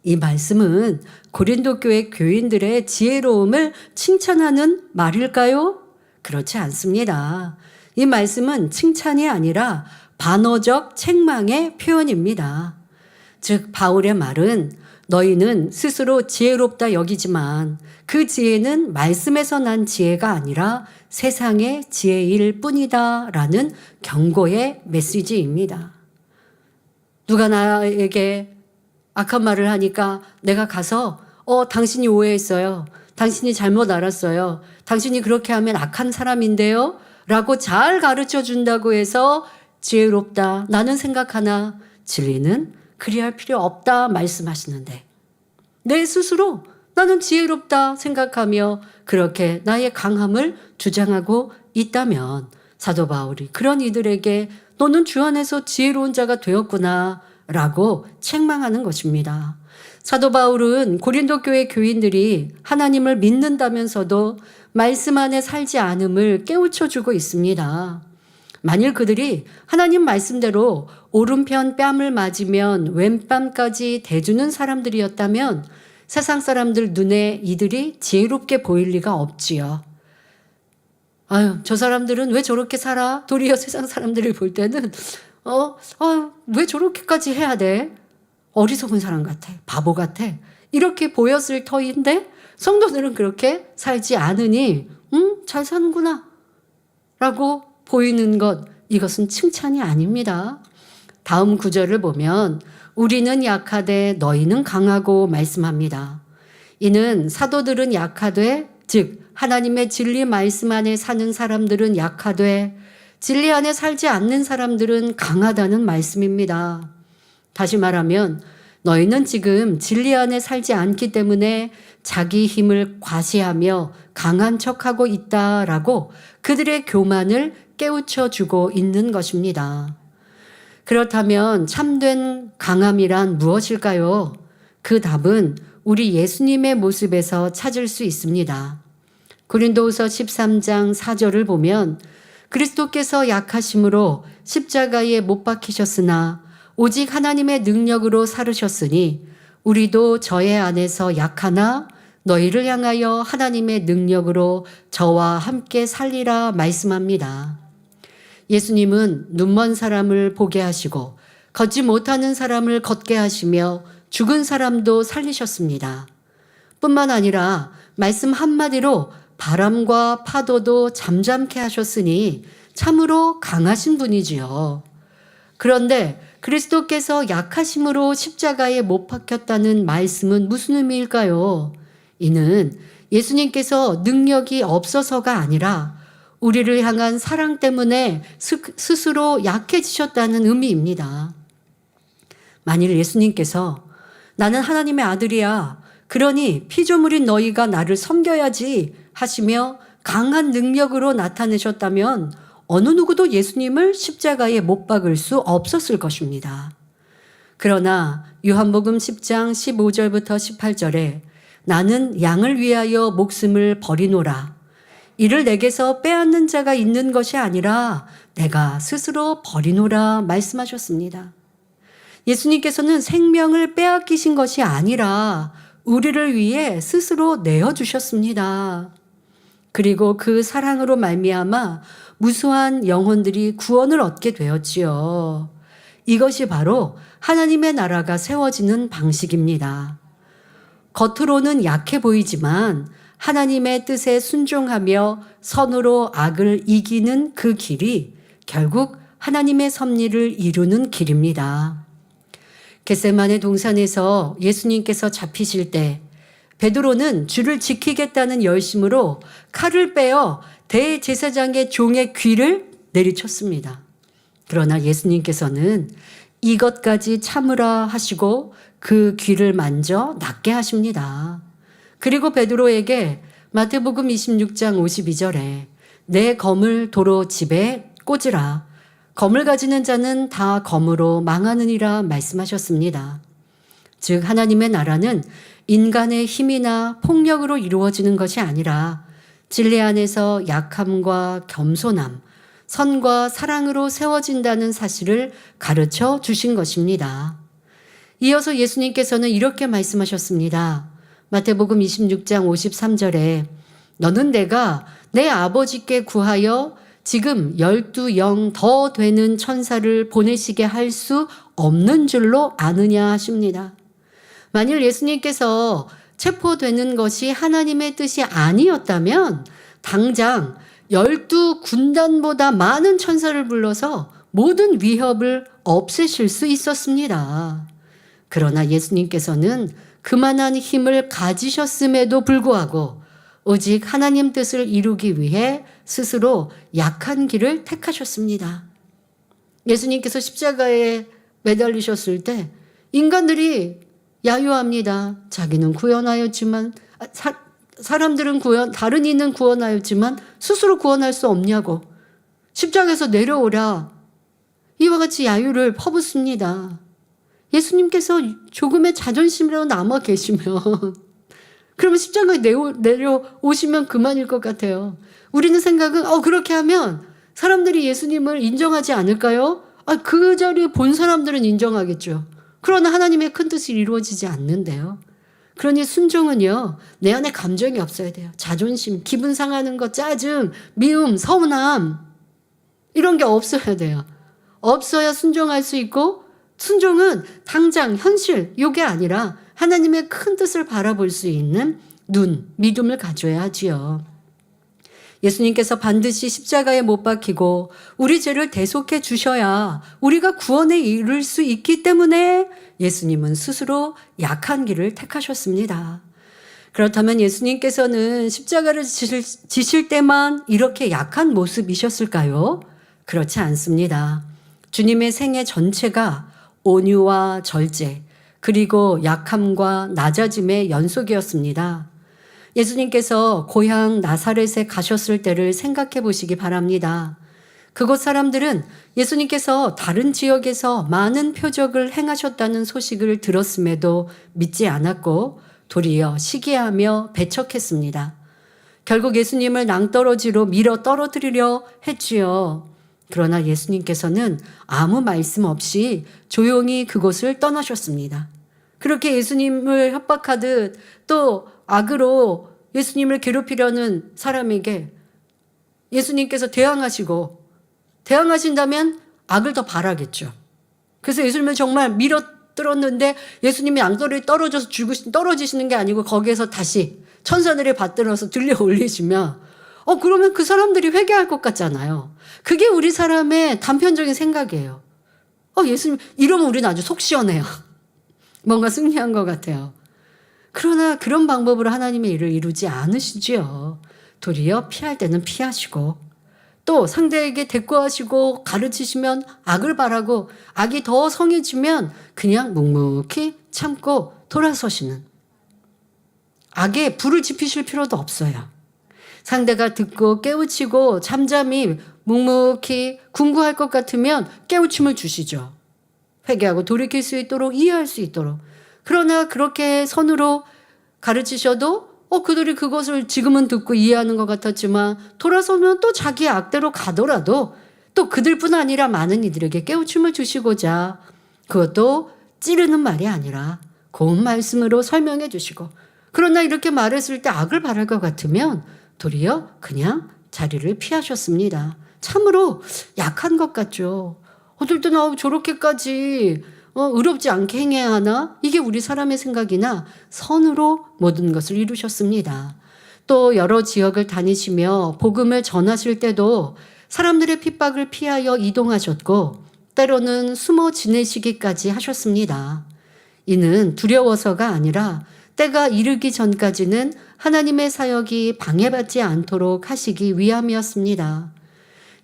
이 말씀은 고린도 교회 교인들의 지혜로움을 칭찬하는 말일까요? 그렇지 않습니다. 이 말씀은 칭찬이 아니라 반어적 책망의 표현입니다. 즉 바울의 말은 너희는 스스로 지혜롭다 여기지만 그 지혜는 말씀에서 난 지혜가 아니라 세상의 지혜일 뿐이다 라는 경고의 메시지입니다. 누가 나에게 악한 말을 하니까 내가 가서 당신이 오해했어요. 당신이 잘못 알았어요. 당신이 그렇게 하면 악한 사람인데요. 라고 잘 가르쳐 준다고 해서 지혜롭다. 나는 생각하나 진리는 그리할 필요 없다 말씀하시는데 내 스스로 나는 지혜롭다 생각하며 그렇게 나의 강함을 주장하고 있다면 사도 바울이 그런 이들에게 너는 주 안에서 지혜로운 자가 되었구나 라고 책망하는 것입니다. 사도 바울은 고린도 교회 교인들이 하나님을 믿는다면서도 말씀 안에 살지 않음을 깨우쳐주고 있습니다. 만일 그들이 하나님 말씀대로 오른편 뺨을 맞으면 왼뺨까지 대주는 사람들이었다면 세상 사람들 눈에 이들이 지혜롭게 보일 리가 없지요. 아유, 저 사람들은 왜 저렇게 살아? 도리어 세상 사람들을 볼 때는 왜 저렇게까지 해야 돼? 어리석은 사람 같아. 바보 같아. 이렇게 보였을 터인데 성도들은 그렇게 살지 않으니 잘 사는구나 라고 보이는 것, 이것은 칭찬이 아닙니다. 다음 구절을 보면 우리는 약하되 너희는 강하고 말씀합니다. 이는 사도들은 약하되 즉 하나님의 진리 말씀 안에 사는 사람들은 약하되 진리 안에 살지 않는 사람들은 강하다는 말씀입니다. 다시 말하면 너희는 지금 진리 안에 살지 않기 때문에 자기 힘을 과시하며 강한 척하고 있다라고 그들의 교만을 깨우쳐주고 있는 것입니다. 그렇다면 참된 강함이란 무엇일까요? 그 답은 우리 예수님의 모습에서 찾을 수 있습니다. 고린도후서 13장 4절을 보면 그리스도께서 약하심으로 십자가에 못 박히셨으나 오직 하나님의 능력으로 살으셨으니 우리도 저의 안에서 약하나 너희를 향하여 하나님의 능력으로 저와 함께 살리라 말씀합니다. 예수님은 눈먼 사람을 보게 하시고 걷지 못하는 사람을 걷게 하시며 죽은 사람도 살리셨습니다. 뿐만 아니라 말씀 한마디로 바람과 파도도 잠잠케 하셨으니 참으로 강하신 분이지요. 그런데 그리스도께서 약하심으로 십자가에 못 박혔다는 말씀은 무슨 의미일까요? 이는 예수님께서 능력이 없어서가 아니라 우리를 향한 사랑 때문에 스스로 약해지셨다는 의미입니다. 만일 예수님께서 나는 하나님의 아들이야. 그러니 피조물인 너희가 나를 섬겨야지 하시며 강한 능력으로 나타내셨다면 어느 누구도 예수님을 십자가에 못 박을 수 없었을 것입니다. 그러나 요한복음 10장 15절부터 18절에 나는 양을 위하여 목숨을 버리노라. 이를 내게서 빼앗는 자가 있는 것이 아니라 내가 스스로 버리노라 말씀하셨습니다. 예수님께서는 생명을 빼앗기신 것이 아니라 우리를 위해 스스로 내어주셨습니다. 그리고 그 사랑으로 말미암아 무수한 영혼들이 구원을 얻게 되었지요. 이것이 바로 하나님의 나라가 세워지는 방식입니다. 겉으로는 약해 보이지만 하나님의 뜻에 순종하며 선으로 악을 이기는 그 길이 결국 하나님의 섭리를 이루는 길입니다. 겟세마네 동산에서 예수님께서 잡히실 때 베드로는 주를 지키겠다는 열심으로 칼을 빼어 대제사장의 종의 귀를 내리쳤습니다. 그러나 예수님께서는 이것까지 참으라 하시고 그 귀를 만져 낫게 하십니다. 그리고 베드로에게 마태복음 26장 52절에 내 검을 도로 집에 꽂으라. 검을 가지는 자는 다 검으로 망하느니라 말씀하셨습니다. 즉 하나님의 나라는 인간의 힘이나 폭력으로 이루어지는 것이 아니라 진리 안에서 약함과 겸손함, 선과 사랑으로 세워진다는 사실을 가르쳐 주신 것입니다. 이어서 예수님께서는 이렇게 말씀하셨습니다. 마태복음 26장 53절에 너는 내가 내 아버지께 구하여 지금 12영 더 되는 천사를 보내시게 할 수 없는 줄로 아느냐 하십니다. 만일 예수님께서 체포되는 것이 하나님의 뜻이 아니었다면 당장 12군단보다 많은 천사를 불러서 모든 위협을 없애실 수 있었습니다. 그러나 예수님께서는 그만한 힘을 가지셨음에도 불구하고 오직 하나님 뜻을 이루기 위해 스스로 약한 길을 택하셨습니다. 예수님께서 십자가에 매달리셨을 때 인간들이 야유합니다. 자기는 구원하였지만 사람들은 다른 이는 구원하였지만 스스로 구원할 수 없냐고 십자가에서 내려오라 이와 같이 야유를 퍼붓습니다. 예수님께서 조금의 자존심이라도 남아 계시면 그러면 십자가에 내려오시면 그만일 것 같아요. 우리는 생각은 그렇게 하면 사람들이 예수님을 인정하지 않을까요? 그 자리에 본 사람들은 인정하겠죠. 그러나 하나님의 큰 뜻이 이루어지지 않는데요. 그러니 순종은요. 내 안에 감정이 없어야 돼요. 자존심, 기분 상하는 것, 짜증, 미움, 서운함 이런 게 없어야 돼요. 없어야 순종할 수 있고 순종은 당장 현실 이게 아니라 하나님의 큰 뜻을 바라볼 수 있는 눈, 믿음을 가져야 하지요. 예수님께서 반드시 십자가에 못 박히고 우리 죄를 대속해 주셔야 우리가 구원에 이를 수 있기 때문에 예수님은 스스로 약한 길을 택하셨습니다. 그렇다면 예수님께서는 십자가를 지실 때만 이렇게 약한 모습이셨을까요? 그렇지 않습니다. 주님의 생애 전체가 온유와 절제, 그리고 약함과 낮아짐의 연속이었습니다. 예수님께서 고향 나사렛에 가셨을 때를 생각해 보시기 바랍니다. 그곳 사람들은 예수님께서 다른 지역에서 많은 표적을 행하셨다는 소식을 들었음에도 믿지 않았고 도리어 시기하며 배척했습니다. 결국 예수님을 낭떠러지로 밀어 떨어뜨리려 했지요. 그러나 예수님께서는 아무 말씀 없이 조용히 그곳을 떠나셨습니다. 그렇게 예수님을 협박하듯 또 악으로 예수님을 괴롭히려는 사람에게 예수님께서 대항하신다면 악을 더 바라겠죠. 그래서 예수님을 정말 밀어뜯었는데 예수님이 앙떨이 떨어져서 떨어지시는 게 아니고 거기에서 다시 천사들이 받들어서 들려 올리시면 그러면 그 사람들이 회개할 것 같잖아요. 그게 우리 사람의 단편적인 생각이에요. 예수님 이러면 우리는 아주 속 시원해요. 뭔가 승리한 것 같아요. 그러나 그런 방법으로 하나님의 일을 이루지 않으시지요. 도리어 피할 때는 피하시고 또 상대에게 대꾸하시고 가르치시면 악을 바라고 악이 더 성해지면 그냥 묵묵히 참고 돌아서시는 악에 불을 지피실 필요도 없어요. 상대가 듣고 깨우치고 잠잠히 묵묵히 궁구할 것 같으면 깨우침을 주시죠. 회개하고 돌이킬 수 있도록 이해할 수 있도록. 그러나 그렇게 선으로 가르치셔도 그들이 그것을 지금은 듣고 이해하는 것 같았지만 돌아서면 또 자기의 악대로 가더라도 또 그들뿐 아니라 많은 이들에게 깨우침을 주시고자 그것도 찌르는 말이 아니라 고운 말씀으로 설명해 주시고, 그러나 이렇게 말했을 때 악을 바랄 것 같으면 도리어 그냥 자리를 피하셨습니다. 참으로 약한 것 같죠. 어떨 때는 저렇게까지 의롭지 않게 행해야 하나? 이게 우리 사람의 생각이나 선으로 모든 것을 이루셨습니다. 또 여러 지역을 다니시며 복음을 전하실 때도 사람들의 핍박을 피하여 이동하셨고 때로는 숨어 지내시기까지 하셨습니다. 이는 두려워서가 아니라 때가 이르기 전까지는 하나님의 사역이 방해받지 않도록 하시기 위함이었습니다.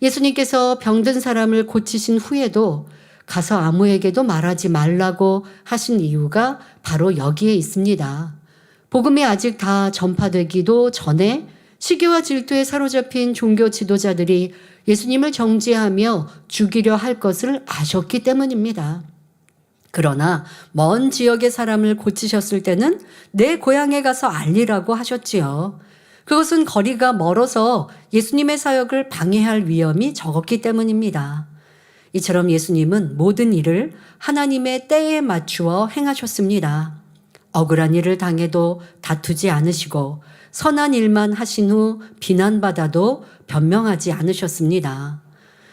예수님께서 병든 사람을 고치신 후에도 가서 아무에게도 말하지 말라고 하신 이유가 바로 여기에 있습니다. 복음이 아직 다 전파되기도 전에 시기와 질투에 사로잡힌 종교 지도자들이 예수님을 정죄하며 죽이려 할 것을 아셨기 때문입니다. 그러나 먼 지역의 사람을 고치셨을 때는 내 고향에 가서 알리라고 하셨지요. 그것은 거리가 멀어서 예수님의 사역을 방해할 위험이 적었기 때문입니다. 이처럼 예수님은 모든 일을 하나님의 때에 맞추어 행하셨습니다. 억울한 일을 당해도 다투지 않으시고 선한 일만 하신 후 비난받아도 변명하지 않으셨습니다.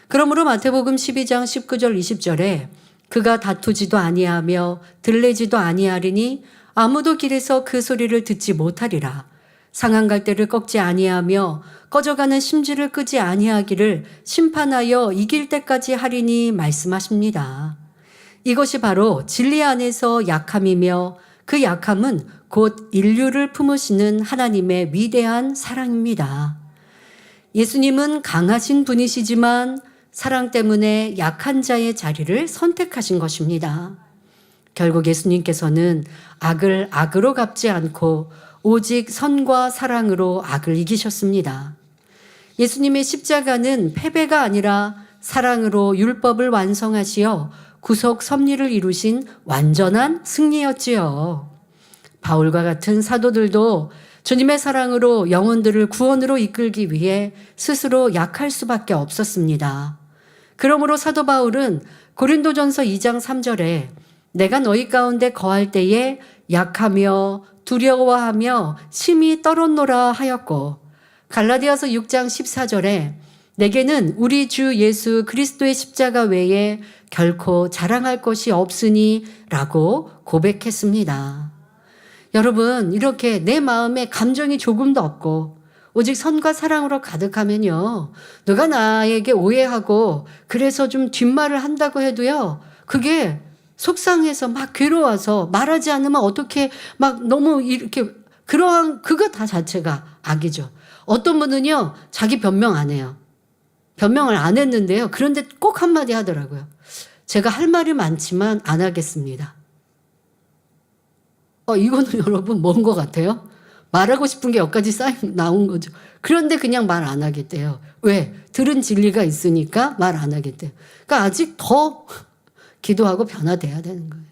그러므로 마태복음 12장 19절 20절에 그가 다투지도 아니하며 들레지도 아니하리니 아무도 길에서 그 소리를 듣지 못하리라. 상한 갈대를 꺾지 아니하며 꺼져가는 심지를 끄지 아니하기를 심판하여 이길 때까지 하리니 말씀하십니다. 이것이 바로 진리 안에서 약함이며 그 약함은 곧 인류를 품으시는 하나님의 위대한 사랑입니다. 예수님은 강하신 분이시지만 사랑 때문에 약한 자의 자리를 선택하신 것입니다. 결국 예수님께서는 악을 악으로 갚지 않고 오직 선과 사랑으로 악을 이기셨습니다. 예수님의 십자가는 패배가 아니라 사랑으로 율법을 완성하시어 구속 섭리를 이루신 완전한 승리였지요. 바울과 같은 사도들도 주님의 사랑으로 영혼들을 구원으로 이끌기 위해 스스로 약할 수밖에 없었습니다. 그러므로 사도 바울은 고린도전서 2장 3절에 내가 너희 가운데 거할 때에 약하며 두려워하며 심히 떨었노라 하였고, 갈라디아서 6장 14절에 내게는 우리 주 예수 그리스도의 십자가 외에 결코 자랑할 것이 없으니 라고 고백했습니다. 여러분, 이렇게 내 마음에 감정이 조금도 없고 오직 선과 사랑으로 가득하면요, 누가 나에게 오해하고 그래서 좀 뒷말을 한다고 해도요, 그게 속상해서 막 괴로워서 말하지 않으면 어떻게 막 너무 이렇게 그러한 그거 다 자체가 악이죠. 어떤 분은요, 자기 변명 안 해요. 변명을 안 했는데요, 그런데 꼭 한마디 하더라고요. 제가 할 말이 많지만 안 하겠습니다. 이거는 여러분 뭔 것 같아요? 말하고 싶은 게 여기까지 나온 거죠. 그런데 그냥 말 안 하겠대요. 왜? 들은 진리가 있으니까 말 안 하겠대요. 그러니까 아직 더 기도하고 변화돼야 되는 거예요.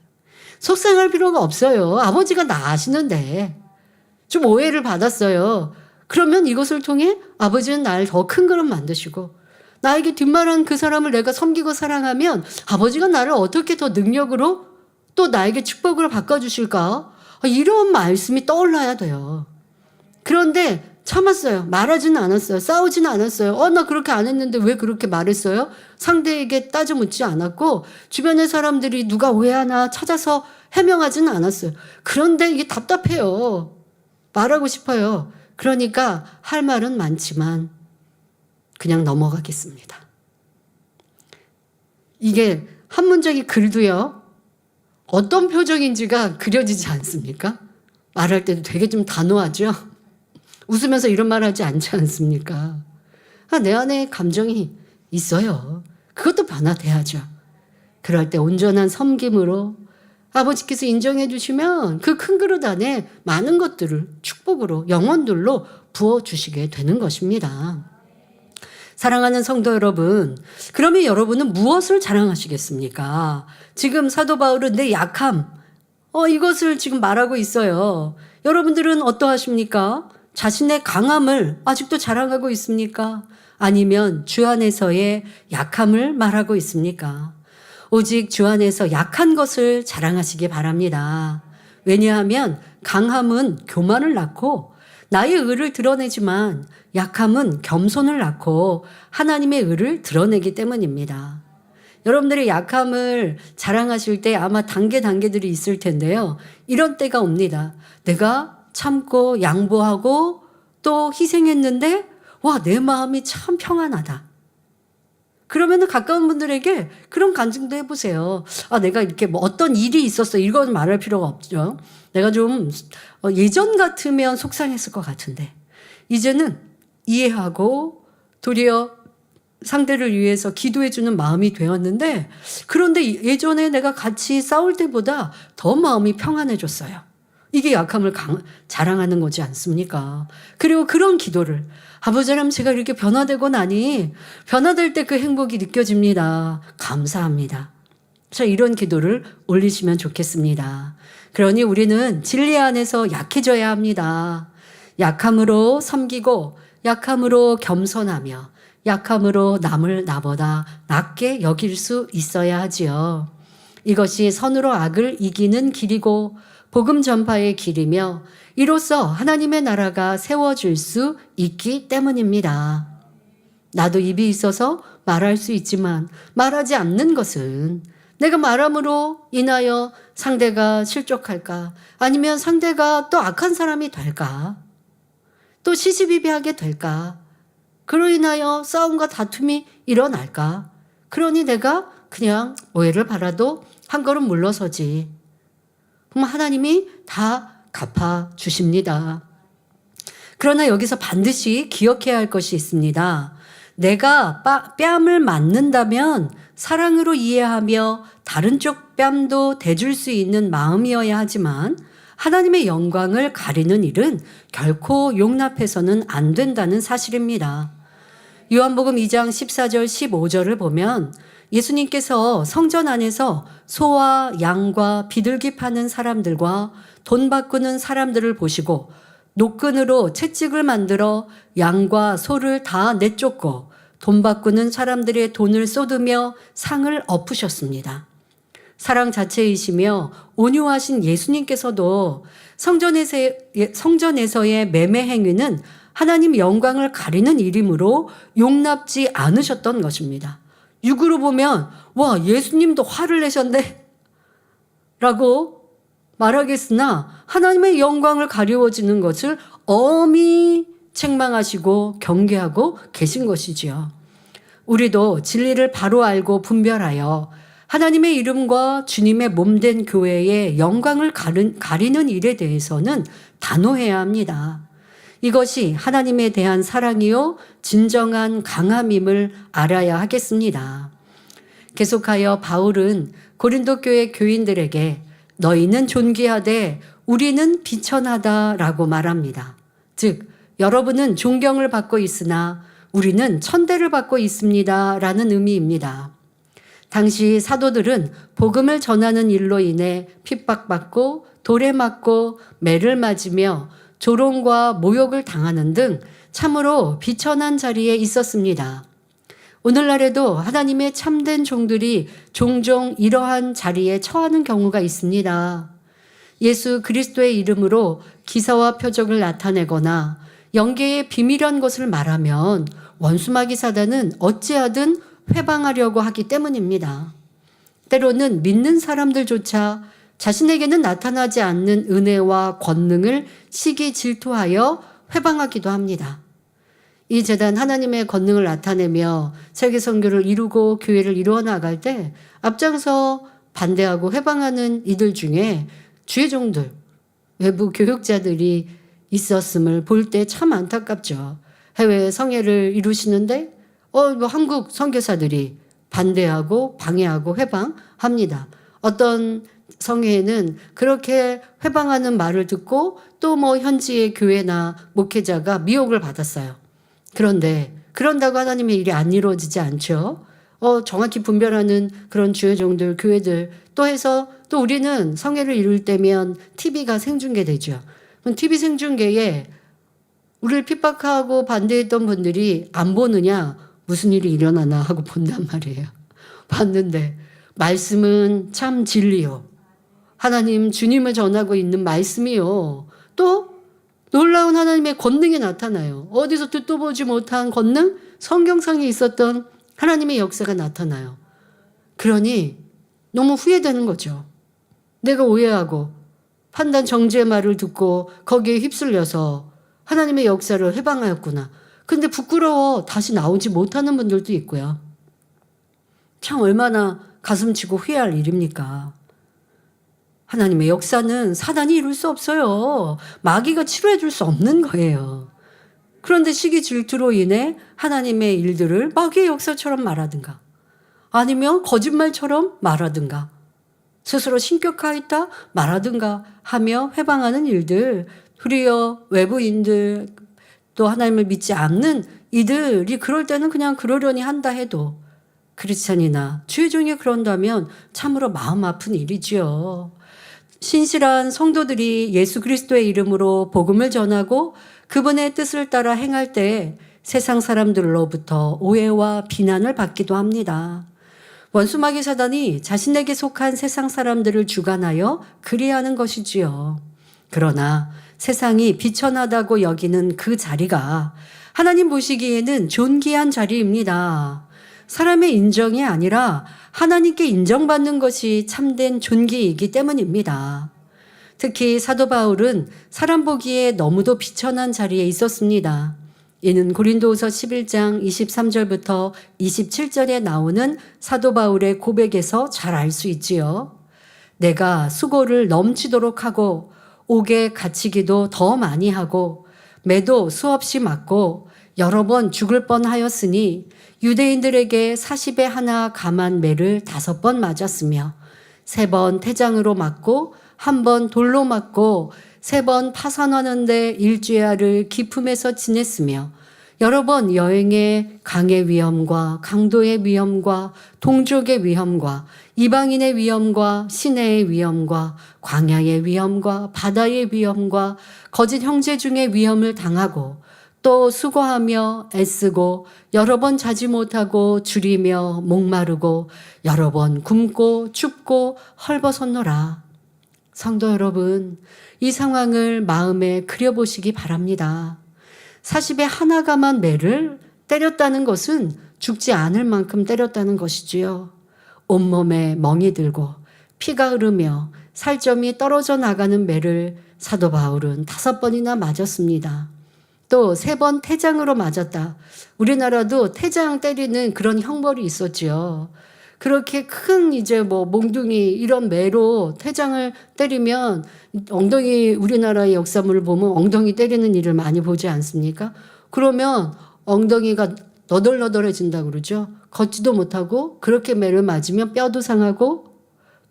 속상할 필요가 없어요. 아버지가 나 아시는데 좀 오해를 받았어요. 그러면 이것을 통해 아버지는 나를 더 큰 그릇 만드시고 나에게 뒷말한 그 사람을 내가 섬기고 사랑하면 아버지가 나를 어떻게 더 능력으로 또 나에게 축복으로 바꿔주실까? 이런 말씀이 떠올라야 돼요. 그런데 참았어요. 말하지는 않았어요. 싸우지는 않았어요. 나 그렇게 안 했는데 왜 그렇게 말했어요? 상대에게 따져 묻지 않았고 주변의 사람들이 누가 오해하나 찾아서 해명하지는 않았어요. 그런데 이게 답답해요. 말하고 싶어요. 그러니까 할 말은 많지만 그냥 넘어가겠습니다. 이게 한 문장의 글도요, 어떤 표정인지가 그려지지 않습니까? 말할 때도 되게 좀 단호하죠? 웃으면서 이런 말 하지 않지 않습니까? 내 안에 감정이 있어요. 그것도 변화돼야죠. 그럴 때 온전한 섬김으로 아버지께서 인정해 주시면 그 큰 그릇 안에 많은 것들을 축복으로 영혼들로 부어주시게 되는 것입니다. 사랑하는 성도 여러분, 그러면 여러분은 무엇을 자랑하시겠습니까? 지금 사도 바울은 내 약함, 이것을 지금 말하고 있어요. 여러분들은 어떠하십니까? 자신의 강함을 아직도 자랑하고 있습니까? 아니면 주 안에서의 약함을 말하고 있습니까? 오직 주 안에서 약한 것을 자랑하시기 바랍니다. 왜냐하면 강함은 교만을 낳고 나의 의를 드러내지만 약함은 겸손을 낳고 하나님의 의를 드러내기 때문입니다. 여러분들의 약함을 자랑하실 때 아마 단계들이 있을 텐데요. 이런 때가 옵니다. 내가 참고 양보하고 또 희생했는데 와, 내 마음이 참 평안하다. 그러면은 가까운 분들에게 그런 간증도 해보세요. 아, 내가 이렇게 뭐 어떤 일이 있었어. 이건 말할 필요가 없죠. 내가 좀 예전 같으면 속상했을 것 같은데 이제는 이해하고 도리어 상대를 위해서 기도해주는 마음이 되었는데 그런데 예전에 내가 같이 싸울 때보다 더 마음이 평안해졌어요. 이게 약함을 자랑하는 거지 않습니까? 그리고 그런 기도를 아버지 하나님 제가 이렇게 변화되고 나니 변화될 때 그 행복이 느껴집니다. 감사합니다. 자, 이런 기도를 올리시면 좋겠습니다. 그러니 우리는 진리 안에서 약해져야 합니다. 약함으로 섬기고 약함으로 겸손하며 약함으로 남을 나보다 낮게 여길 수 있어야 하지요. 이것이 선으로 악을 이기는 길이고 복음 전파의 길이며 이로써 하나님의 나라가 세워질 수 있기 때문입니다. 나도 입이 있어서 말할 수 있지만 말하지 않는 것은 내가 말함으로 인하여 상대가 실족할까? 아니면 상대가 또 악한 사람이 될까? 또 시시비비하게 될까? 그로 인하여 싸움과 다툼이 일어날까? 그러니 내가 그냥 오해를 바라도 한 걸음 물러서지. 그럼 하나님이 다 갚아주십니다. 그러나 여기서 반드시 기억해야 할 것이 있습니다. 내가 뺨을 맞는다면 사랑으로 이해하며 다른 쪽 뺨도 대줄 수 있는 마음이어야 하지만 하나님의 영광을 가리는 일은 결코 용납해서는 안 된다는 사실입니다. 요한복음 2장 14절 15절을 보면 예수님께서 성전 안에서 소와 양과 비둘기 파는 사람들과 돈 바꾸는 사람들을 보시고 노끈으로 채찍을 만들어 양과 소를 다 내쫓고 돈 바꾸는 사람들의 돈을 쏟으며 상을 엎으셨습니다. 사랑 자체이시며 온유하신 예수님께서도 성전에서의 매매 행위는 하나님 영광을 가리는 일이므로 용납지 않으셨던 것입니다. 육으로 보면 와, 예수님도 화를 내셨네 라고 말하겠으나 하나님의 영광을 가리워지는 것을 엄히 책망하시고 경계하고 계신 것이지요. 우리도 진리를 바로 알고 분별하여 하나님의 이름과 주님의 몸된 교회의 영광을 가리는 일에 대해서는 단호해야 합니다. 이것이 하나님에 대한 사랑이요 진정한 강함임을 알아야 하겠습니다. 계속하여 바울은 고린도 교회 교인들에게 너희는 존귀하되 우리는 비천하다라고 말합니다. 즉 여러분은 존경을 받고 있으나 우리는 천대를 받고 있습니다 라는 의미입니다. 당시 사도들은 복음을 전하는 일로 인해 핍박받고 돌에 맞고 매를 맞으며 조롱과 모욕을 당하는 등 참으로 비천한 자리에 있었습니다. 오늘날에도 하나님의 참된 종들이 종종 이러한 자리에 처하는 경우가 있습니다. 예수 그리스도의 이름으로 기사와 표적을 나타내거나 영계의 비밀한 것을 말하면 원수마귀 사단은 어찌하든 회방하려고 하기 때문입니다. 때로는 믿는 사람들조차 자신에게는 나타나지 않는 은혜와 권능을 시기 질투하여 회방하기도 합니다. 이 재단 하나님의 권능을 나타내며 세계 선교를 이루고 교회를 이루어 나갈 때 앞장서 반대하고 회방하는 이들 중에 주의 종들, 외부 교육자들이 있었음을 볼 때 참 안타깝죠. 해외 성회를 이루시는데 한국 선교사들이 반대하고 방해하고 회방합니다. 어떤 성회에는 그렇게 회방하는 말을 듣고 또 현지의 교회나 목회자가 미혹을 받았어요. 그런데 그런다고 하나님의 일이 안 이루어지지 않죠. 정확히 분별하는 그런 주의종들, 교회들 또 해서 또 우리는 성회를 이룰 때면 TV가 생중계되죠. TV 생중계에 우리를 핍박하고 반대했던 분들이 안 보느냐, 무슨 일이 일어나나 하고 본단 말이에요. 봤는데 말씀은 참 진리요. 하나님 주님을 전하고 있는 말씀이요. 또 놀라운 하나님의 권능이 나타나요. 어디서 듣도 보지 못한 권능? 성경상에 있었던 하나님의 역사가 나타나요. 그러니 너무 후회되는 거죠. 내가 오해하고 판단 정죄의 말을 듣고 거기에 휩쓸려서 하나님의 역사를 해방하였구나. 근데 부끄러워 다시 나오지 못하는 분들도 있고요. 참 얼마나 가슴치고 후회할 일입니까? 하나님의 역사는 사단이 이룰 수 없어요. 마귀가 치료해 줄 수 없는 거예요. 그런데 시기 질투로 인해 하나님의 일들을 마귀의 역사처럼 말하든가 아니면 거짓말처럼 말하든가 스스로 신격화했다 말하든가 하며 회방하는 일들, 도리어 외부인들 또 하나님을 믿지 않는 이들이 그럴 때는 그냥 그러려니 한다 해도 크리스찬이나 주의 종이 그런다면 참으로 마음 아픈 일이지요. 신실한 성도들이 예수 그리스도의 이름으로 복음을 전하고 그분의 뜻을 따라 행할 때 세상 사람들로부터 오해와 비난을 받기도 합니다. 원수마귀 사단이 자신에게 속한 세상 사람들을 주관하여 그리하는 것이지요. 그러나 세상이 비천하다고 여기는 그 자리가 하나님 보시기에는 존귀한 자리입니다. 사람의 인정이 아니라 하나님께 인정받는 것이 참된 존귀이기 때문입니다. 특히 사도 바울은 사람 보기에 너무도 비천한 자리에 있었습니다. 이는 고린도후서 11장 23절부터 27절에 나오는 사도 바울의 고백에서 잘 알 수 있지요. 내가 수고를 넘치도록 하고 옥에 갇히기도 더 많이 하고 매도 수없이 맞고 여러 번 죽을 뻔하였으니 유대인들에게 40에 하나 감한 매를 5번 맞았으며 3번 태장으로 맞고 1번 돌로 맞고 3번 파산하는데 일주야를 기품에서 지냈으며 여러 번 여행에 강의 위험과 강도의 위험과 동족의 위험과 이방인의 위험과 시내의 위험과 광야의 위험과 바다의 위험과 거짓 형제 중의 위험을 당하고 또 수고하며 애쓰고 여러 번 자지 못하고 줄이며 목마르고 여러 번 굶고 춥고 헐벗었노라. 성도 여러분, 이 상황을 마음에 그려보시기 바랍니다. 40에 하나 감한 매를 때렸다는 것은 죽지 않을 만큼 때렸다는 것이지요. 온몸에 멍이 들고 피가 흐르며 살점이 떨어져 나가는 매를 사도 바울은 5번이나 맞았습니다. 또 3번 태장으로 맞았다. 우리나라도 태장 때리는 그런 형벌이 있었지요. 그렇게 큰 이제 몽둥이 이런 매로 태장을 때리면 엉덩이, 우리나라의 역사물을 보면 엉덩이 때리는 일을 많이 보지 않습니까? 그러면 엉덩이가 너덜너덜해진다고 그러죠. 걷지도 못하고 그렇게 매를 맞으면 뼈도 상하고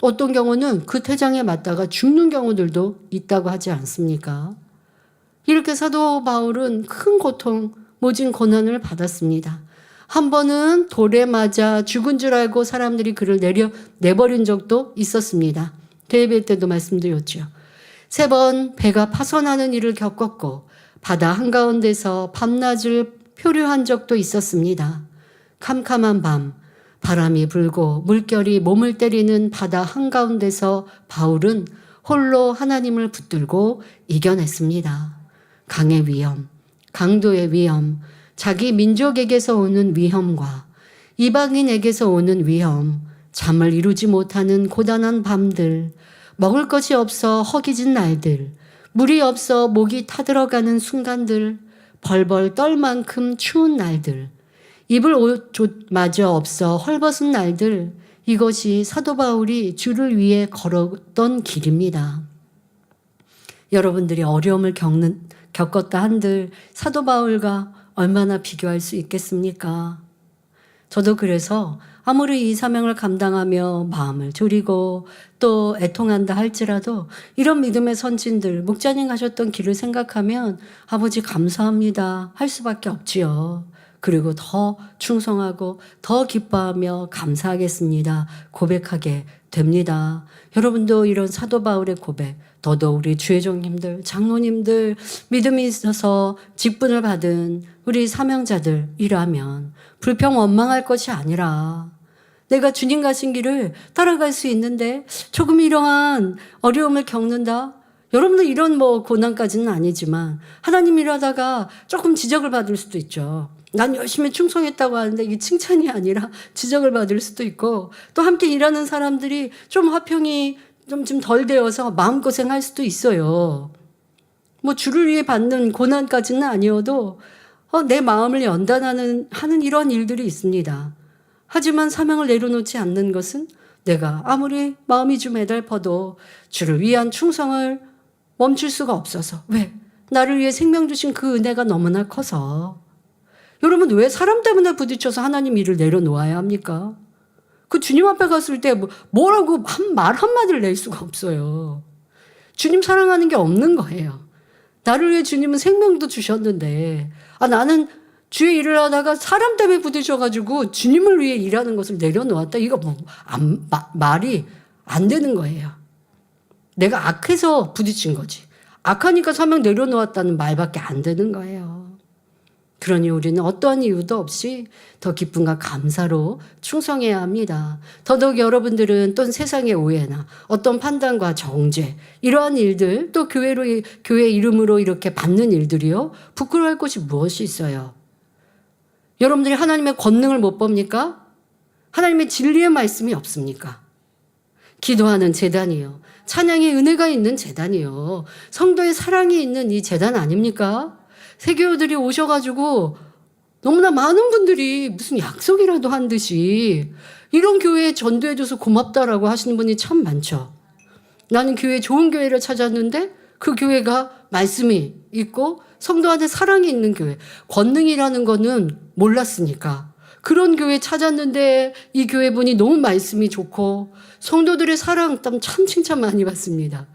어떤 경우는 그 태장에 맞다가 죽는 경우들도 있다고 하지 않습니까? 이렇게 사도 바울은 큰 고통, 모진 고난을 받았습니다. 한 번은 돌에 맞아 죽은 줄 알고 사람들이 그를 내버린 적도 있었습니다. 대예배 때도 말씀드렸죠. 3번 배가 파손하는 일을 겪었고 바다 한가운데서 밤낮을 표류한 적도 있었습니다. 캄캄한 밤, 바람이 불고 물결이 몸을 때리는 바다 한가운데서 바울은 홀로 하나님을 붙들고 이겨냈습니다. 강의 위험, 강도의 위험, 자기 민족에게서 오는 위험과 이방인에게서 오는 위험, 잠을 이루지 못하는 고단한 밤들, 먹을 것이 없어 허기진 날들, 물이 없어 목이 타들어가는 순간들, 벌벌 떨 만큼 추운 날들, 입을 옷마저 없어 헐벗은 날들, 이것이 사도 바울이 주를 위해 걸었던 길입니다. 여러분들이 어려움을 겪었다 한들 사도 바울과 얼마나 비교할 수 있겠습니까? 저도 그래서 아무리 이 사명을 감당하며 마음을 졸이고 또 애통한다 할지라도 이런 믿음의 선진들, 목자님 가셨던 길을 생각하면 아버지 감사합니다 할 수밖에 없지요. 그리고 더 충성하고 더 기뻐하며 감사하겠습니다 고백하게 됩니다. 여러분도 이런 사도 바울의 고백 더더욱 우리 주회장님들, 장로님들, 믿음이 있어서 직분을 받은 우리 사명자들이라면 불평 원망할 것이 아니라 내가 주님 가신 길을 따라갈 수 있는데 조금 이러한 어려움을 겪는다. 여러분들 이런 고난까지는 아니지만 하나님 일하다가 조금 지적을 받을 수도 있죠. 난 열심히 충성했다고 하는데 이게 칭찬이 아니라 지적을 받을 수도 있고, 또 함께 일하는 사람들이 좀 화평이 좀 덜 되어서 마음고생할 수도 있어요. 주를 위해 받는 고난까지는 아니어도 내 마음을 연단하는 이런 일들이 있습니다. 하지만 사명을 내려놓지 않는 것은 내가 아무리 마음이 좀 애달퍼도 주를 위한 충성을 멈출 수가 없어서. 왜? 나를 위해 생명 주신 그 은혜가 너무나 커서. 여러분, 왜 사람 때문에 부딪혀서 하나님 일을 내려놓아야 합니까? 그 주님 앞에 갔을 때 뭐라고 말 한마디를 낼 수가 없어요. 주님 사랑하는 게 없는 거예요. 나를 위해 주님은 생명도 주셨는데 나는 주의 일을 하다가 사람 때문에 부딪혀가지고 주님을 위해 일하는 것을 내려놓았다. 이거 말이 안 되는 거예요. 내가 악해서 부딪힌 거지. 악하니까 사명 내려놓았다는 말밖에 안 되는 거예요. 그러니 우리는 어떠한 이유도 없이 더 기쁨과 감사로 충성해야 합니다. 더더욱 여러분들은 또 세상의 오해나 어떤 판단과 정죄, 이러한 일들, 또 교회 이름으로 이렇게 받는 일들이요, 부끄러워할 것이 무엇이 있어요? 여러분들이 하나님의 권능을 못 봅니까? 하나님의 진리의 말씀이 없습니까? 기도하는 제단이요, 찬양의 은혜가 있는 제단이요, 성도의 사랑이 있는 이 제단 아닙니까? 세교우들이 오셔가지고 너무나 많은 분들이 무슨 약속이라도 한 듯이 이런 교회에 전도해줘서 고맙다라고 하시는 분이 참 많죠. 나는 좋은 교회를 찾았는데 그 교회가 말씀이 있고 성도 안에 사랑이 있는 교회, 권능이라는 거는 몰랐으니까 그런 교회 찾았는데 이 교회분이 너무 말씀이 좋고 성도들의 사랑 참 칭찬 많이 받습니다.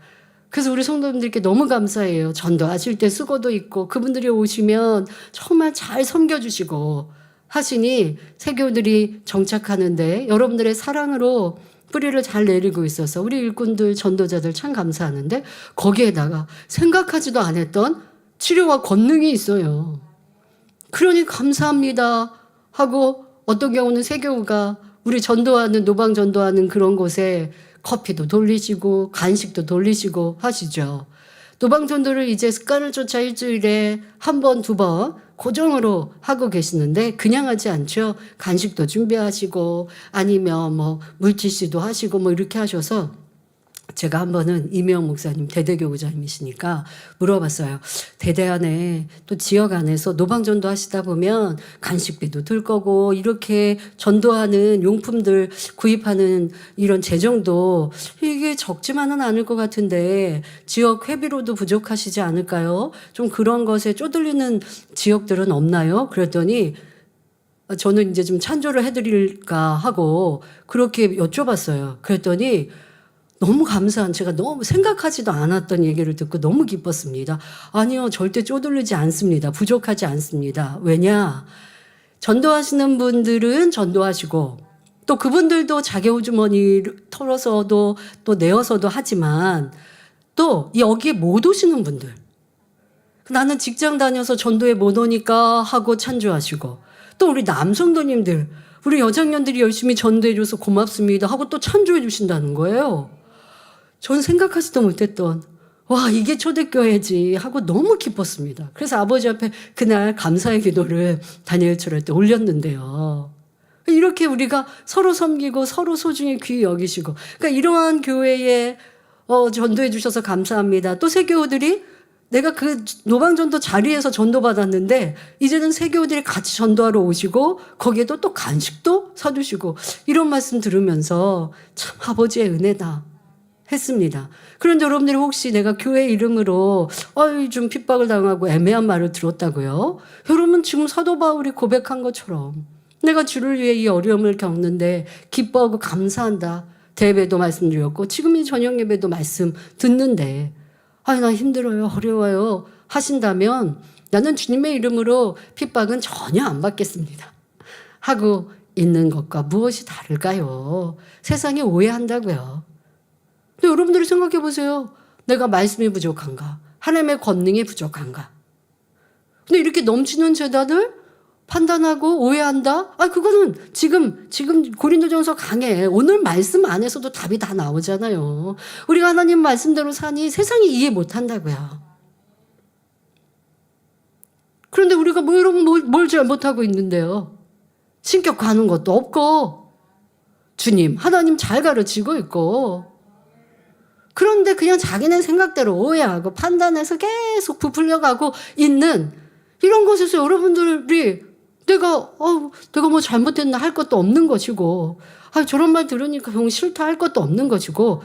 그래서 우리 성도님들께 너무 감사해요. 전도하실 때 수고도 있고 그분들이 오시면 정말 잘 섬겨주시고 하시니 세교들이 정착하는데 여러분들의 사랑으로 뿌리를 잘 내리고 있어서 우리 일꾼들, 전도자들 참 감사하는데 거기에다가 생각하지도 않았던 치료와 권능이 있어요. 그러니 감사합니다 하고 어떤 경우는 세교우가 우리 전도하는 노방 전도하는 그런 곳에 커피도 돌리시고 간식도 돌리시고 하시죠. 노방전도를 이제 습관을 쫓아 일주일에 한 번, 두 번 고정으로 하고 계시는데 그냥 하지 않죠. 간식도 준비하시고 아니면 물티슈도 하시고 이렇게 하셔서 제가 한 번은 이명 목사님 대대교구장님이시니까 물어봤어요. 대대 안에 또 지역 안에서 노방전도 하시다 보면 간식비도 들 거고 이렇게 전도하는 용품들 구입하는 이런 재정도 이게 적지만은 않을 것 같은데 지역 회비로도 부족하시지 않을까요? 좀 그런 것에 쪼들리는 지역들은 없나요? 그랬더니 저는 이제 좀 찬조를 해드릴까 하고 그렇게 여쭤봤어요. 그랬더니 너무 감사한, 제가 너무 생각하지도 않았던 얘기를 듣고 너무 기뻤습니다. 아니요, 절대 쪼들리지 않습니다. 부족하지 않습니다. 왜냐? 전도하시는 분들은 전도하시고 또 그분들도 자기 호주머니 털어서도 또 내어서도 하지만 또 여기에 못 오시는 분들, 나는 직장 다녀서 전도에 못 오니까 하고 찬조하시고 또 우리 남성도님들, 우리 여장년들이 열심히 전도해줘서 고맙습니다 하고 또 찬조해 주신다는 거예요. 전 생각하지도 못했던 와, 이게 초대교회지 하고 너무 기뻤습니다. 그래서 아버지 앞에 그날 감사의 기도를 다니엘철회 때 올렸는데요. 이렇게 우리가 서로 섬기고 서로 소중히 귀히 여기시고, 그러니까 이러한 교회에 전도해 주셔서 감사합니다. 또 세교우들이 내가 그 노방전도 자리에서 전도받았는데 이제는 세교우들이 같이 전도하러 오시고 거기에도 또 간식도 사주시고 이런 말씀 들으면서 참 아버지의 은혜다 했습니다. 그런데 여러분들이 혹시 내가 교회 이름으로 좀 핍박을 당하고 애매한 말을 들었다고요? 여러분 지금 사도 바울이 고백한 것처럼 내가 주를 위해 이 어려움을 겪는데 기뻐하고 감사한다. 대예배도 말씀드렸고 지금 이 저녁 예배도 말씀 듣는데 나 힘들어요, 어려워요 하신다면 나는 주님의 이름으로 핍박은 전혀 안 받겠습니다 하고 있는 것과 무엇이 다를까요? 세상이 오해한다고요. 근데 여러분들이 생각해 보세요. 내가 말씀이 부족한가? 하나님의 권능이 부족한가? 근데 이렇게 넘치는 제자들 판단하고 오해한다? 그거는 지금 고린도전서 강해. 오늘 말씀 안에서도 답이 다 나오잖아요. 우리가 하나님 말씀대로 사니 세상이 이해 못 한다고요. 그런데 우리가 뭘 잘못하고 있는데요? 신격 가는 것도 없고, 주님, 하나님 잘 가르치고 있고, 그런데 그냥 자기네 생각대로 오해하고 판단해서 계속 부풀려가고 있는 이런 것에서 여러분들이 내가 뭐 잘못했나 할 것도 없는 것이고, 저런 말 들으니까 형 싫다 할 것도 없는 것이고,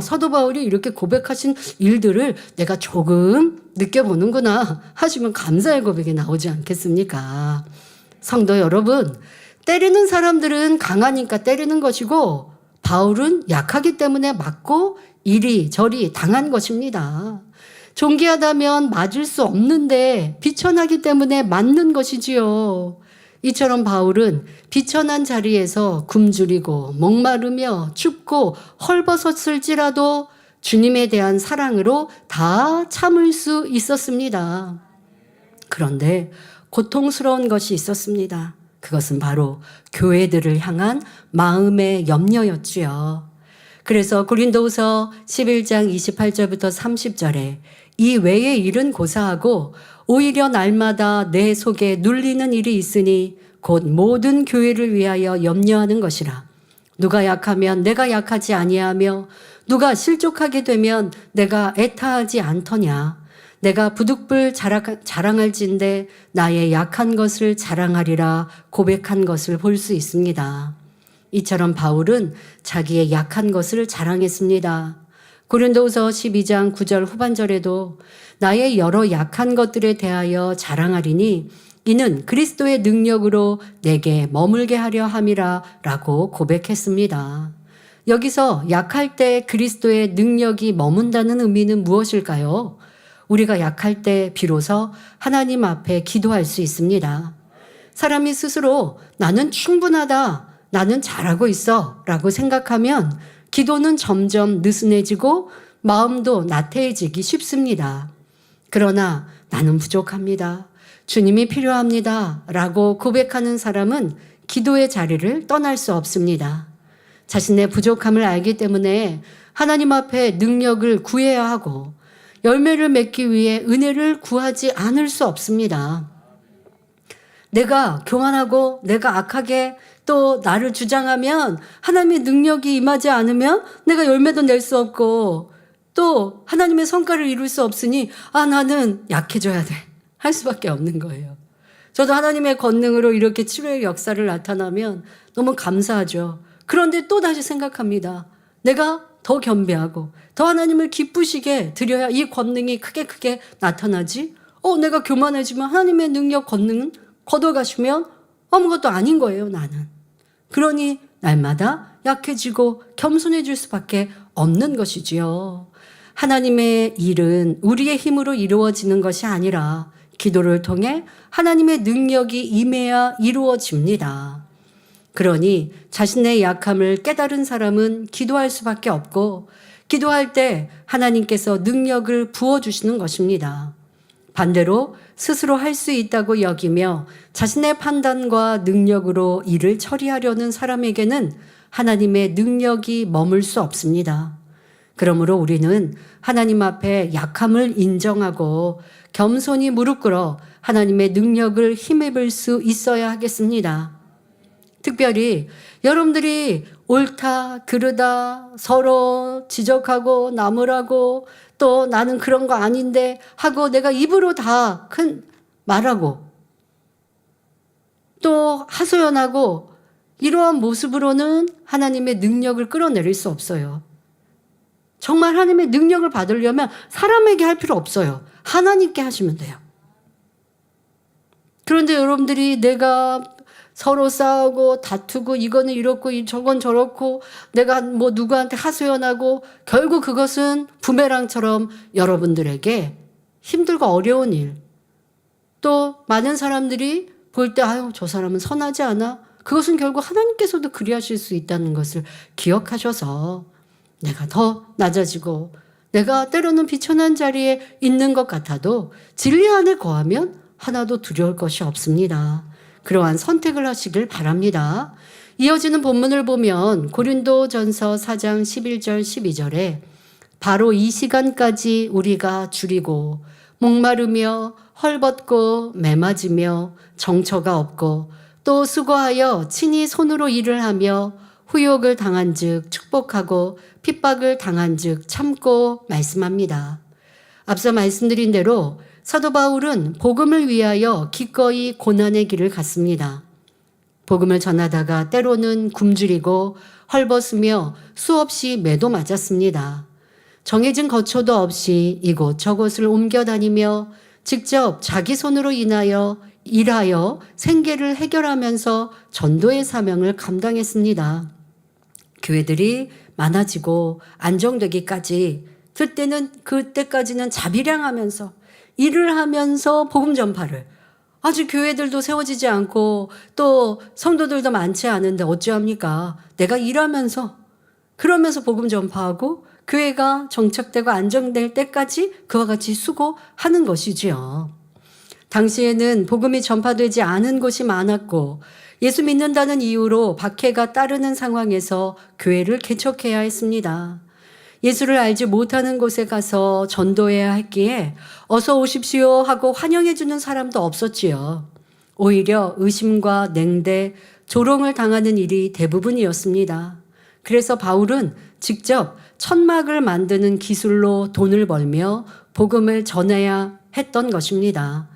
사도 바울이 이렇게 고백하신 일들을 내가 조금 느껴보는구나 하시면 감사의 고백이 나오지 않겠습니까? 성도 여러분, 때리는 사람들은 강하니까 때리는 것이고, 바울은 약하기 때문에 맞고 이리저리 당한 것입니다. 존귀하다면 맞을 수 없는데 비천하기 때문에 맞는 것이지요. 이처럼 바울은 비천한 자리에서 굶주리고 목마르며 춥고 헐벗었을지라도 주님에 대한 사랑으로 다 참을 수 있었습니다. 그런데 고통스러운 것이 있었습니다. 그것은 바로 교회들을 향한 마음의 염려였지요. 그래서 고린도후서 11장 28절부터 30절에 이 외의 일은 고사하고 오히려 날마다 내 속에 눌리는 일이 있으니 곧 모든 교회를 위하여 염려하는 것이라. 누가 약하면 내가 약하지 아니하며 누가 실족하게 되면 내가 애타하지 않더냐. 내가 부득불 자랑할진대 나의 약한 것을 자랑하리라 고백한 것을 볼 수 있습니다. 이처럼 바울은 자기의 약한 것을 자랑했습니다. 고린도후서 12장 9절 후반절에도 나의 여러 약한 것들에 대하여 자랑하리니 이는 그리스도의 능력으로 내게 머물게 하려 함이라 라고 고백했습니다. 여기서 약할 때 그리스도의 능력이 머문다는 의미는 무엇일까요? 우리가 약할 때 비로소 하나님 앞에 기도할 수 있습니다. 사람이 스스로 나는 충분하다, 나는 잘하고 있어 라고 생각하면 기도는 점점 느슨해지고 마음도 나태해지기 쉽습니다. 그러나 나는 부족합니다. 주님이 필요합니다 라고 고백하는 사람은 기도의 자리를 떠날 수 없습니다. 자신의 부족함을 알기 때문에 하나님 앞에 능력을 구해야 하고 열매를 맺기 위해 은혜를 구하지 않을 수 없습니다. 내가 교만하고 내가 악하게 또 나를 주장하면 하나님의 능력이 임하지 않으면 내가 열매도 낼 수 없고 또 하나님의 성과를 이룰 수 없으니 나는 약해져야 돼 할 수밖에 없는 거예요. 저도 하나님의 권능으로 이렇게 치료의 역사를 나타나면 너무 감사하죠. 그런데 또 다시 생각합니다. 내가 더 겸비하고 더 하나님을 기쁘시게 드려야 이 권능이 크게 나타나지. 내가 교만해지면 하나님의 능력 권능은 걷어가시면 아무것도 아닌 거예요, 나는. 그러니 날마다 약해지고 겸손해질 수밖에 없는 것이지요. 하나님의 일은 우리의 힘으로 이루어지는 것이 아니라 기도를 통해 하나님의 능력이 임해야 이루어집니다. 그러니 자신의 약함을 깨달은 사람은 기도할 수밖에 없고 기도할 때 하나님께서 능력을 부어주시는 것입니다. 반대로 스스로 할 수 있다고 여기며 자신의 판단과 능력으로 일을 처리하려는 사람에게는 하나님의 능력이 머물 수 없습니다. 그러므로 우리는 하나님 앞에 약함을 인정하고 겸손히 무릎 꿇어 하나님의 능력을 힘입을 수 있어야 하겠습니다. 특별히 여러분들이 옳다, 그르다, 서로 지적하고 나무라고 또 나는 그런 거 아닌데 하고 내가 입으로 다 큰 말하고 또 하소연하고 이러한 모습으로는 하나님의 능력을 끌어내릴 수 없어요. 정말 하나님의 능력을 받으려면 사람에게 할 필요 없어요. 하나님께 하시면 돼요. 그런데 여러분들이 내가 서로 싸우고 다투고 이거는 이렇고 저건 저렇고 내가 뭐 누구한테 하소연하고 결국 그것은 부메랑처럼 여러분들에게 힘들고 어려운 일 또 많은 사람들이 볼 때 저 사람은 선하지 않아? 그것은 결국 하나님께서도 그리하실 수 있다는 것을 기억하셔서 내가 더 낮아지고 내가 때로는 비천한 자리에 있는 것 같아도 진리 안에 거하면 하나도 두려울 것이 없습니다. 그러한 선택을 하시길 바랍니다. 이어지는 본문을 보면 고린도전서 4장 11절 12절에 바로 이 시간까지 우리가 줄이고 목마르며 헐벗고 매맞으며 정처가 없고 또 수고하여 친히 손으로 일을 하며 후욕을 당한즉 축복하고 핍박을 당한즉 참고 말씀합니다. 앞서 말씀드린 대로 사도 바울은 복음을 위하여 기꺼이 고난의 길을 갔습니다. 복음을 전하다가 때로는 굶주리고 헐벗으며 수없이 매도 맞았습니다. 정해진 거처도 없이 이곳 저곳을 옮겨 다니며 직접 자기 손으로 일하여 생계를 해결하면서 전도의 사명을 감당했습니다. 교회들이 많아지고 안정되기까지 그때까지는 자비량하면서 일을 하면서 복음 전파를 아직 교회들도 세워지지 않고 또 성도들도 많지 않은데 어찌합니까? 내가 일하면서 그러면서 복음 전파하고 교회가 정착되고 안정될 때까지 그와 같이 수고하는 것이지요. 당시에는 복음이 전파되지 않은 곳이 많았고 예수 믿는다는 이유로 박해가 따르는 상황에서 교회를 개척해야 했습니다. 예수를 알지 못하는 곳에 가서 전도해야 했기에 어서 오십시오 하고 환영해 주는 사람도 없었지요. 오히려 의심과 냉대, 조롱을 당하는 일이 대부분이었습니다. 그래서 바울은 직접 천막을 만드는 기술로 돈을 벌며 복음을 전해야 했던 것입니다.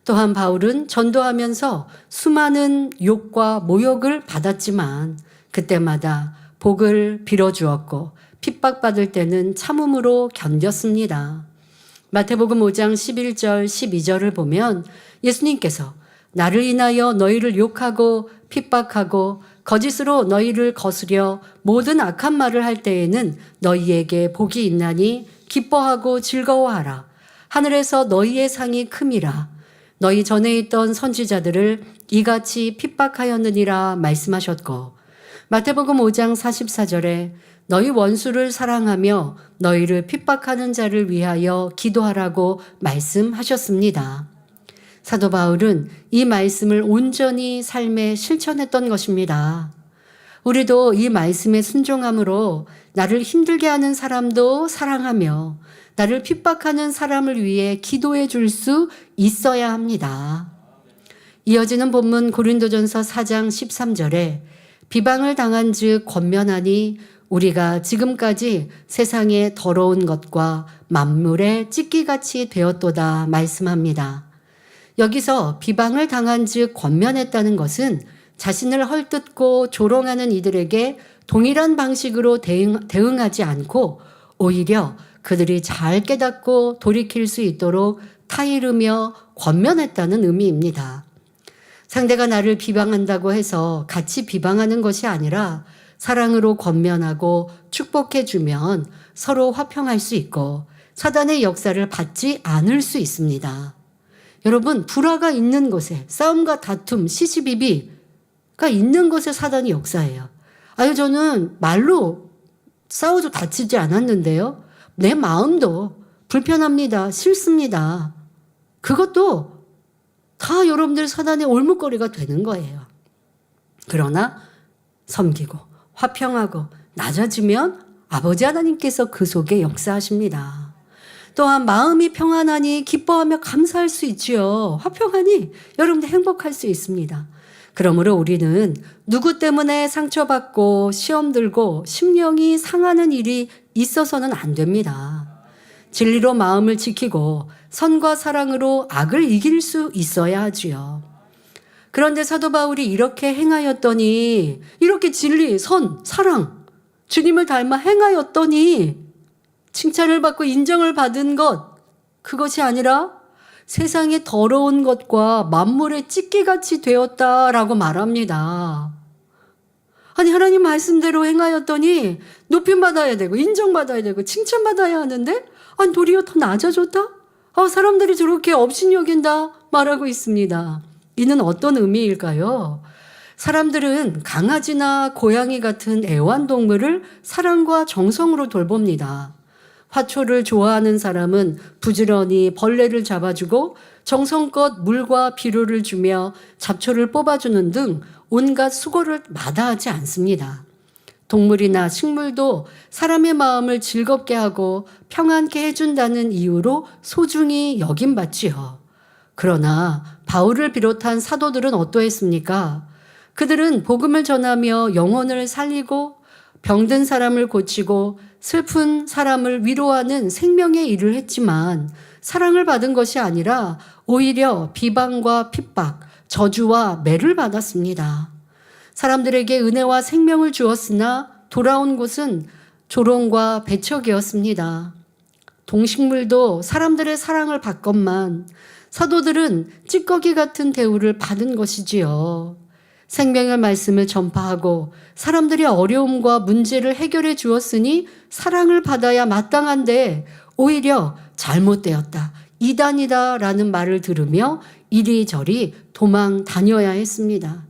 또한 바울은 전도하면서 수많은 욕과 모욕을 받았지만 그때마다 복을 빌어주었고 핍박받을 때는 참음으로 견뎠습니다. 마태복음 5장 11절 12절을 보면 예수님께서 나를 인하여 너희를 욕하고 핍박하고 거짓으로 너희를 거스려 모든 악한 말을 할 때에는 너희에게 복이 있나니 기뻐하고 즐거워하라. 하늘에서 너희의 상이 큼이라. 너희 전에 있던 선지자들을 이같이 핍박하였느니라 말씀하셨고 마태복음 5장 44절에 너희 원수를 사랑하며 너희를 핍박하는 자를 위하여 기도하라고 말씀하셨습니다. 사도 바울은 이 말씀을 온전히 삶에 실천했던 것입니다. 우리도 이 말씀에 순종함으로 나를 힘들게 하는 사람도 사랑하며 나를 핍박하는 사람을 위해 기도해 줄 수 있어야 합니다. 이어지는 본문 고린도전서 4장 13절에 비방을 당한 즉 권면하니 우리가 지금까지 세상의 더러운 것과 만물의 찢기같이 되었도다 말씀합니다. 여기서 비방을 당한 즉 권면했다는 것은 자신을 헐뜯고 조롱하는 이들에게 동일한 방식으로 대응하지 않고 오히려 그들이 잘 깨닫고 돌이킬 수 있도록 타이르며 권면했다는 의미입니다. 상대가 나를 비방한다고 해서 같이 비방하는 것이 아니라 사랑으로 권면하고 축복해주면 서로 화평할 수 있고 사단의 역사를 받지 않을 수 있습니다. 여러분, 불화가 있는 곳에 싸움과 다툼, 시시비비가 있는 곳에 사단이 역사해요. 아유, 저는 말로 싸워도 다치지 않았는데요. 내 마음도 불편합니다. 싫습니다. 그것도 다 여러분들 사단의 올무거리가 되는 거예요. 그러나 섬기고 화평하고 낮아지면 아버지 하나님께서 그 속에 역사하십니다. 또한 마음이 평안하니 기뻐하며 감사할 수 있지요. 화평하니 여러분들 행복할 수 있습니다. 그러므로 우리는 누구 때문에 상처받고 시험 들고 심령이 상하는 일이 있어서는 안 됩니다. 진리로 마음을 지키고 선과 사랑으로 악을 이길 수 있어야 하지요. 그런데 사도 바울이 이렇게 행하였더니 이렇게 진리, 선, 사랑, 주님을 닮아 행하였더니 칭찬을 받고 인정을 받은 것, 그것이 아니라 세상의 더러운 것과 만물의 찢기같이 되었다라고 말합니다. 아니, 하나님 말씀대로 행하였더니 높임받아야 되고 인정받아야 되고 칭찬받아야 하는데 아니, 도리어 더 낮아졌다? 사람들이 저렇게 업신여긴다 말하고 있습니다. 이는 어떤 의미일까요? 사람들은 강아지나 고양이 같은 애완동물을 사랑과 정성으로 돌봅니다. 화초를 좋아하는 사람은 부지런히 벌레를 잡아주고 정성껏 물과 비료를 주며 잡초를 뽑아주는 등 온갖 수고를 마다하지 않습니다. 동물이나 식물도 사람의 마음을 즐겁게 하고 평안케 해준다는 이유로 소중히 여김받지요. 그러나 바울을 비롯한 사도들은 어떠했습니까? 그들은 복음을 전하며 영혼을 살리고 병든 사람을 고치고 슬픈 사람을 위로하는 생명의 일을 했지만 사랑을 받은 것이 아니라 오히려 비방과 핍박, 저주와 매를 받았습니다. 사람들에게 은혜와 생명을 주었으나 돌아온 곳은 조롱과 배척이었습니다. 동식물도 사람들의 사랑을 받건만 사도들은 찌꺼기 같은 대우를 받은 것이지요. 생명의 말씀을 전파하고 사람들의 어려움과 문제를 해결해 주었으니 사랑을 받아야 마땅한데 오히려 잘못되었다, 이단이다 라는 말을 들으며 이리저리 도망 다녀야 했습니다.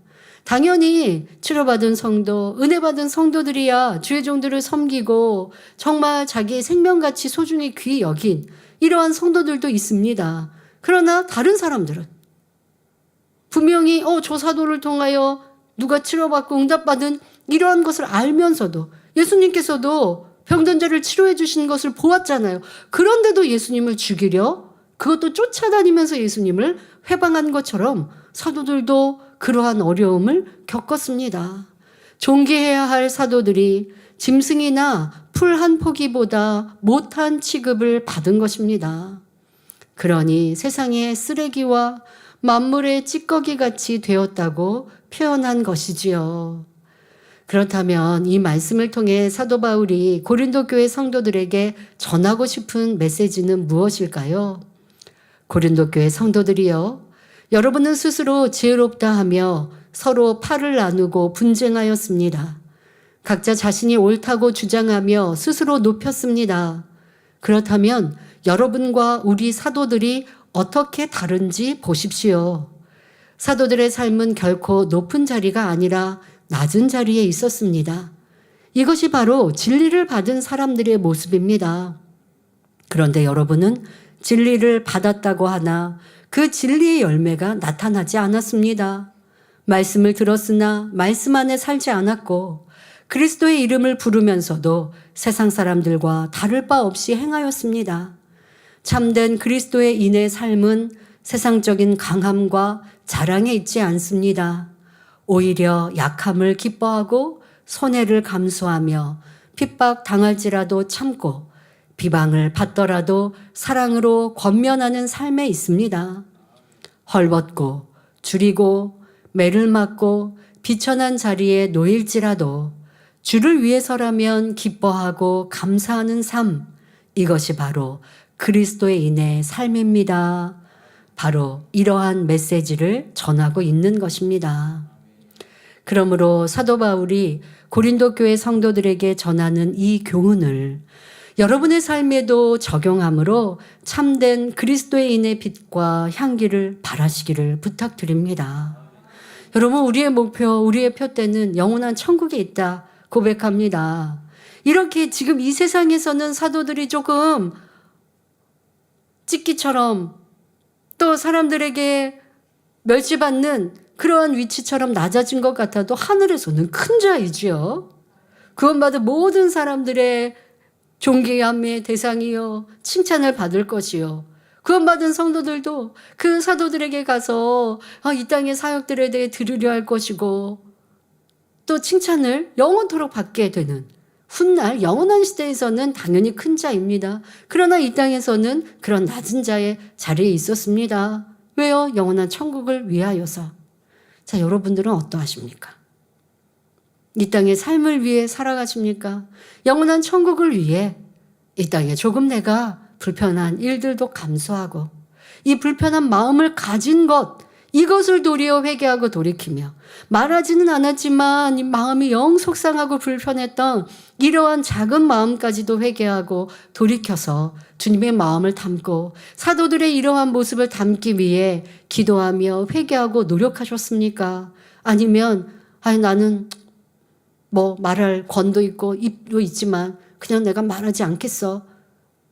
당연히 치료받은 성도, 은혜받은 성도들이야 주의 종들을 섬기고 정말 자기의 생명같이 소중히 귀히 여긴 이러한 성도들도 있습니다. 그러나 다른 사람들은 분명히 저 사도를 통하여 누가 치료받고 응답받은 이러한 것을 알면서도 예수님께서도 병든 자를 치료해 주신 것을 보았잖아요. 그런데도 예수님을 죽이려 그것도 쫓아다니면서 예수님을 회방한 것처럼 사도들도 그러한 어려움을 겪었습니다. 존귀해야 할 사도들이 짐승이나 풀 한 포기보다 못한 취급을 받은 것입니다. 그러니 세상의 쓰레기와 만물의 찌꺼기 같이 되었다고 표현한 것이지요. 그렇다면 이 말씀을 통해 사도 바울이 고린도 교회 성도들에게 전하고 싶은 메시지는 무엇일까요? 고린도 교회 성도들이여, 여러분은 스스로 지혜롭다 하며 서로 팔을 나누고 분쟁하였습니다. 각자 자신이 옳다고 주장하며 스스로 높였습니다. 그렇다면 여러분과 우리 사도들이 어떻게 다른지 보십시오. 사도들의 삶은 결코 높은 자리가 아니라 낮은 자리에 있었습니다. 이것이 바로 진리를 받은 사람들의 모습입니다. 그런데 여러분은 진리를 받았다고 하나 그 진리의 열매가 나타나지 않았습니다. 말씀을 들었으나 말씀 안에 살지 않았고 그리스도의 이름을 부르면서도 세상 사람들과 다를 바 없이 행하였습니다. 참된 그리스도의 인의 삶은 세상적인 강함과 자랑에 있지 않습니다. 오히려 약함을 기뻐하고 손해를 감수하며 핍박 당할지라도 참고 비방을 받더라도 사랑으로 권면하는 삶에 있습니다. 헐벗고 줄이고 매를 맞고 비천한 자리에 놓일지라도 주를 위해서라면 기뻐하고 감사하는 삶, 이것이 바로 그리스도의 인의 삶입니다. 바로 이러한 메시지를 전하고 있는 것입니다. 그러므로 사도 바울이 고린도 교회 성도들에게 전하는 이 교훈을 여러분의 삶에도 적용함으로 참된 그리스도의 인의 빛과 향기를 발하시기를 부탁드립니다. 여러분, 우리의 목표, 우리의 표대는 영원한 천국에 있다 고백합니다. 이렇게 지금 이 세상에서는 사도들이 조금 찌끼처럼 또 사람들에게 멸시받는 그러한 위치처럼 낮아진 것 같아도 하늘에서는 큰 자이지요. 구원받은 모든 사람들의 존귀함의 대상이요, 칭찬을 받을 것이요. 구원받은 성도들도 그 사도들에게 가서 이 땅의 사역들에 대해 들으려 할 것이고 또 칭찬을 영원토록 받게 되는 훗날 영원한 시대에서는 당연히 큰 자입니다. 그러나 이 땅에서는 그런 낮은 자의 자리에 있었습니다. 왜요? 영원한 천국을 위하여서. 자, 여러분들은 어떠하십니까? 이 땅의 삶을 위해 살아가십니까? 영원한 천국을 위해 이 땅에 조금 내가 불편한 일들도 감수하고 이 불편한 마음을 가진 것, 이것을 도리어 회개하고 돌이키며 말하지는 않았지만 이 마음이 영 속상하고 불편했던 이러한 작은 마음까지도 회개하고 돌이켜서 주님의 마음을 담고 사도들의 이러한 모습을 담기 위해 기도하며 회개하고 노력하셨습니까? 아니면 나는 말할 권도 있고 입도 있지만 그냥 내가 말하지 않겠어.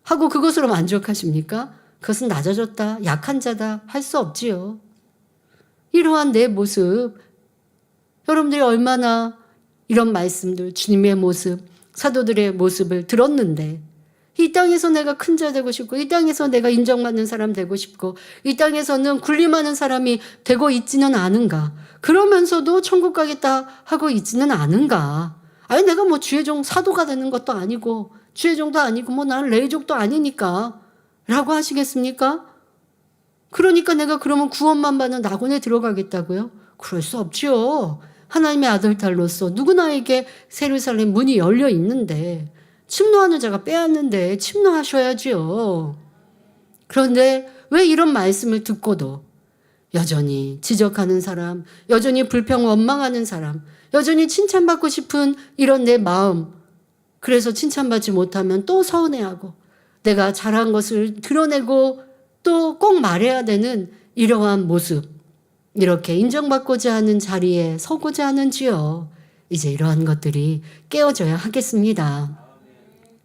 하고 그것으로 만족하십니까? 그것은 낮아졌다, 약한 자다 할 수 없지요. 이러한 내 모습, 여러분들이 얼마나 이런 말씀들, 주님의 모습, 사도들의 모습을 들었는데 이 땅에서 내가 큰 자 되고 싶고 이 땅에서 내가 인정받는 사람 되고 싶고 이 땅에서는 군림하는 사람이 되고 있지는 않은가? 그러면서도 천국 가겠다 하고 있지는 않은가? 아니 내가 뭐 주의종 사도가 되는 것도 아니고 주의종도 아니고 뭐 나는 레이족도 아니니까 라고 하시겠습니까? 그러니까 내가 그러면 구원만 받는 낙원에 들어가겠다고요? 그럴 수 없지요. 하나님의 아들 딸로서 누구나에게 예루살렘 문이 열려 있는데 침노하는 자가 빼앗는데 침노하셔야지요. 그런데 왜 이런 말씀을 듣고도 여전히 지적하는 사람, 여전히 불평 원망하는 사람, 여전히 칭찬받고 싶은 이런 내 마음, 그래서 칭찬받지 못하면 또 서운해하고 내가 잘한 것을 드러내고 또 꼭 말해야 되는 이러한 모습, 이렇게 인정받고자 하는 자리에 서고자 하는지요. 이제 이러한 것들이 깨어져야 하겠습니다.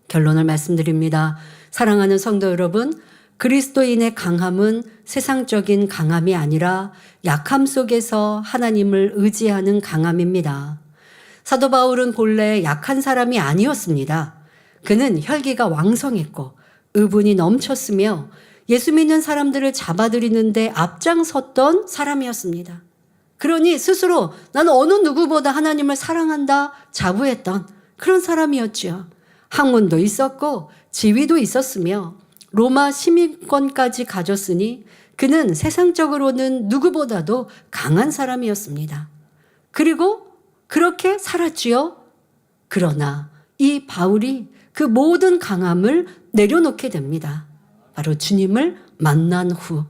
결론을 말씀드립니다. 사랑하는 성도 여러분, 그리스도인의 강함은 세상적인 강함이 아니라 약함 속에서 하나님을 의지하는 강함입니다. 사도 바울은 본래 약한 사람이 아니었습니다. 그는 혈기가 왕성했고 의분이 넘쳤으며 예수 믿는 사람들을 잡아들이는데 앞장섰던 사람이었습니다. 그러니 스스로 나는 어느 누구보다 하나님을 사랑한다 자부했던 그런 사람이었지요. 학문도 있었고 지위도 있었으며 로마 시민권까지 가졌으니 그는 세상적으로는 누구보다도 강한 사람이었습니다. 그리고 그렇게 살았지요. 그러나 이 바울이 그 모든 강함을 내려놓게 됩니다. 바로 주님을 만난 후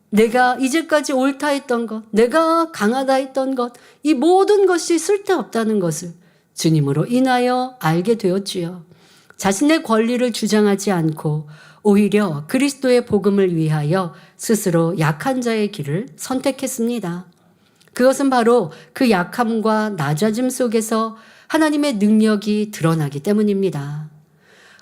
내가 이제까지 옳다 했던 것, 내가 강하다 했던 것, 이 모든 것이 쓸데없다는 것을 주님으로 인하여 알게 되었지요. 자신의 권리를 주장하지 않고 오히려 그리스도의 복음을 위하여 스스로 약한 자의 길을 선택했습니다. 그것은 바로 그 약함과 낮아짐 속에서 하나님의 능력이 드러나기 때문입니다.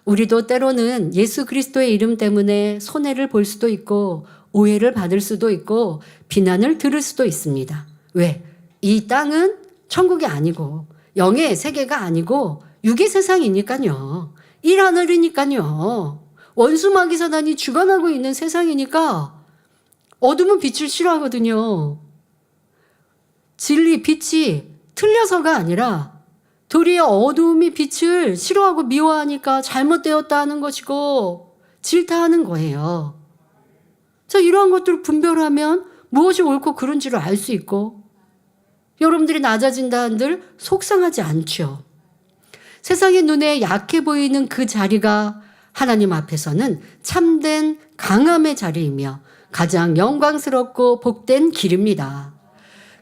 우리도 때로는 예수 그리스도의 이름 때문에 손해를 볼 수도 있고 오해를 받을 수도 있고 비난을 들을 수도 있습니다. 왜? 이 땅은 천국이 아니고 영의 세계가 아니고 육의 세상이니까요. 이 하늘이니까요. 원수마귀 사단이 주관하고 있는 세상이니까 어둠은 빛을 싫어하거든요. 진리, 빛이 틀려서가 아니라 도리어 어두움이 빛을 싫어하고 미워하니까 잘못되었다 하는 것이고 질타하는 거예요. 자, 이러한 것들을 분별하면 무엇이 옳고 그른지를 알 수 있고 여러분들이 낮아진다 한들 속상하지 않죠. 세상의 눈에 약해 보이는 그 자리가 하나님 앞에서는 참된 강함의 자리이며 가장 영광스럽고 복된 길입니다.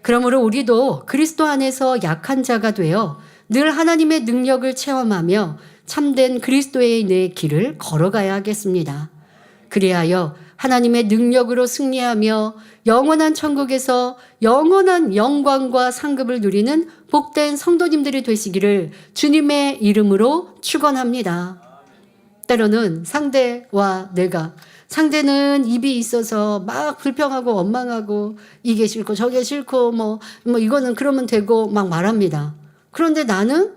그러므로 우리도 그리스도 안에서 약한 자가 되어 늘 하나님의 능력을 체험하며 참된 그리스도인의 길을 걸어가야 하겠습니다. 그리하여 하나님의 능력으로 승리하며 영원한 천국에서 영원한 영광과 상급을 누리는 복된 성도님들이 되시기를 주님의 이름으로 축원합니다. 때로는 상대와 내가, 상대는 입이 있어서 막 불평하고 원망하고 이게 싫고 저게 싫고 뭐 이거는 그러면 되고 막 말합니다. 그런데 나는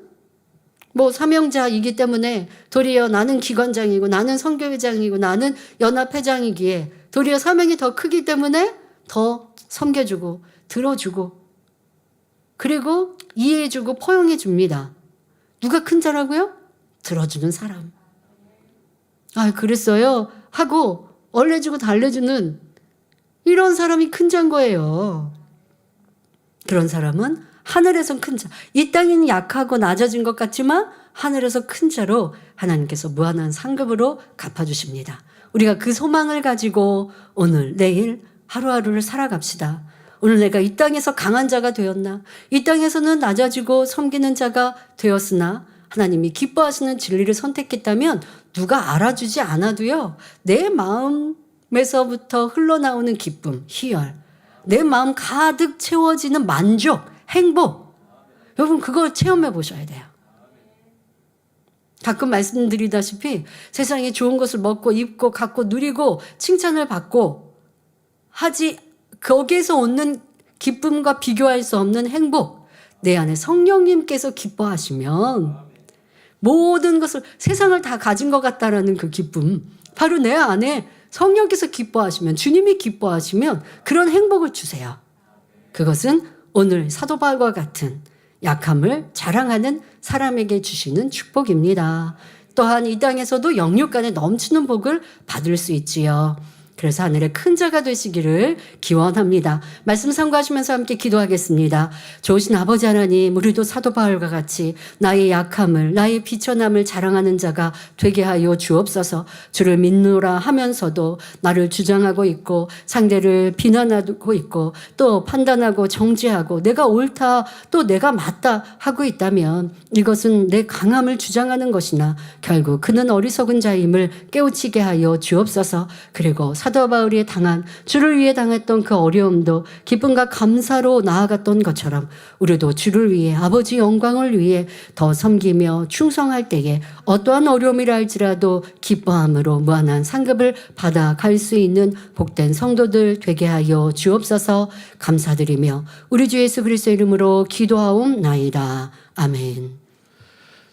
뭐 사명자이기 때문에 도리어 나는 기관장이고 나는 선교회장이고 나는 연합회장이기에 도리어 사명이 더 크기 때문에 더 섬겨주고 들어주고 그리고 이해해주고 포용해줍니다. 누가 큰 자라고요? 들어주는 사람. 아, 그랬어요? 하고 얼레주고 달래주는 이런 사람이 큰 자인 거예요. 그런 사람은 하늘에선 큰 자, 이 땅에는 약하고 낮아진 것 같지만 하늘에서 큰 자로 하나님께서 무한한 상급으로 갚아주십니다. 우리가 그 소망을 가지고 오늘 내일 하루하루를 살아갑시다. 오늘 내가 이 땅에서 강한 자가 되었나? 이 땅에서는 낮아지고 섬기는 자가 되었으나 하나님이 기뻐하시는 진리를 선택했다면 누가 알아주지 않아도요. 내 마음에서부터 흘러나오는 기쁨, 희열, 내 마음 가득 채워지는 만족, 행복. 여러분 그걸 체험해 보셔야 돼요. 가끔 말씀드리다시피 세상에 좋은 것을 먹고 입고 갖고 누리고 칭찬을 받고 하지 거기에서 얻는 기쁨과 비교할 수 없는 행복, 내 안에 성령님께서 기뻐하시면 모든 것을 세상을 다 가진 것 같다라는 그 기쁨, 바로 내 안에 성령께서 기뻐하시면, 주님이 기뻐하시면 그런 행복을 주세요. 그것은 오늘 사도 바울과 같은 약함을 자랑하는 사람에게 주시는 축복입니다. 또한 이 땅에서도 영육간에 넘치는 복을 받을 수 있지요. 그래서 하늘의 큰 자가 되시기를 기원합니다. 말씀 참고하시면서 함께 기도하겠습니다. 좋으신 아버지 하나님, 우리도 사도 바울과 같이 나의 약함을, 나의 비천함을 자랑하는 자가 되게 하여 주옵소서. 주를 믿노라 하면서도 나를 주장하고 있고 상대를 비난하고 있고 또 판단하고 정죄하고 내가 옳다 또 내가 맞다 하고 있다면 이것은 내 강함을 주장하는 것이나 결국 그는 어리석은 자임을 깨우치게 하여 주옵소서. 그리고 사도 바울이 당한, 주를 위해 당했던 그 어려움도 기쁨과 감사로 나아갔던 것처럼 우리도 주를 위해, 아버지 영광을 위해 더 섬기며 충성할 때에 어떠한 어려움이라 할지라도 기뻐함으로 무한한 상급을 받아갈 수 있는 복된 성도들 되게 하여 주옵소서. 감사드리며 우리 주 예수 그리스도의 이름으로 기도하옵나이다. 아멘.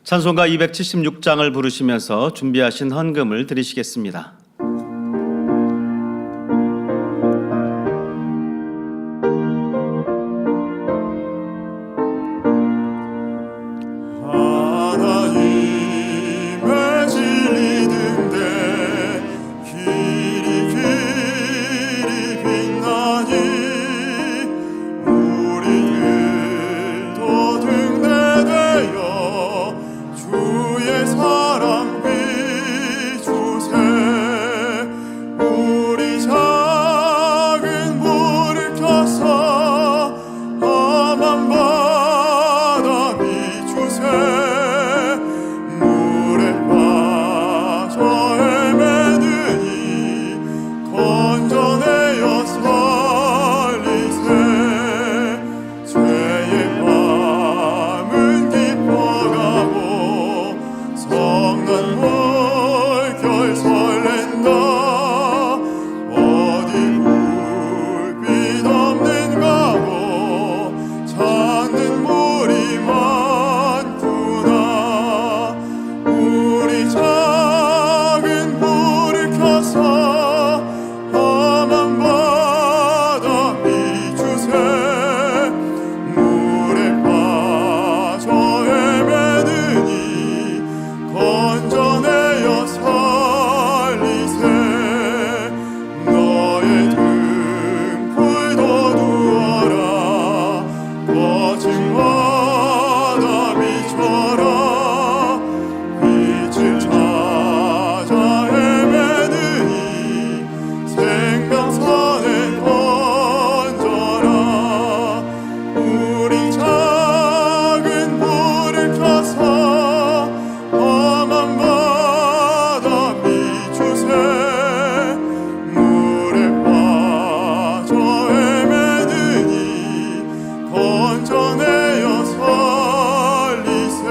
찬송가 276장을 부르시면서 준비하신 헌금을 드리시겠습니다. 하나님의 진리 등대 길이 빛나니 우리들도 등대되어 주의 사랑 비추세. 우리 작은 불을 켜서 험한 바다 비추세. 물에 빠져 헤매느니 건져내어 살리세. 죄의 밤은 깊어가고 성난 물결 설렌다. 어디 불빛 없는 가고 찾는 물이 많구나. 우리 작은 불을 켜서 험한 바다 비추세. 물에 빠져 헤매느니 건져내어 살리세. 너의 등불도 두어라. 거친 바다 비춰라. 빛을 찾아 헤매느니 생명선에 던져라. 우리 작은 불을 켜서 험한 바다 비추세. 물에 빠져 헤매느니 건져내어 살리세.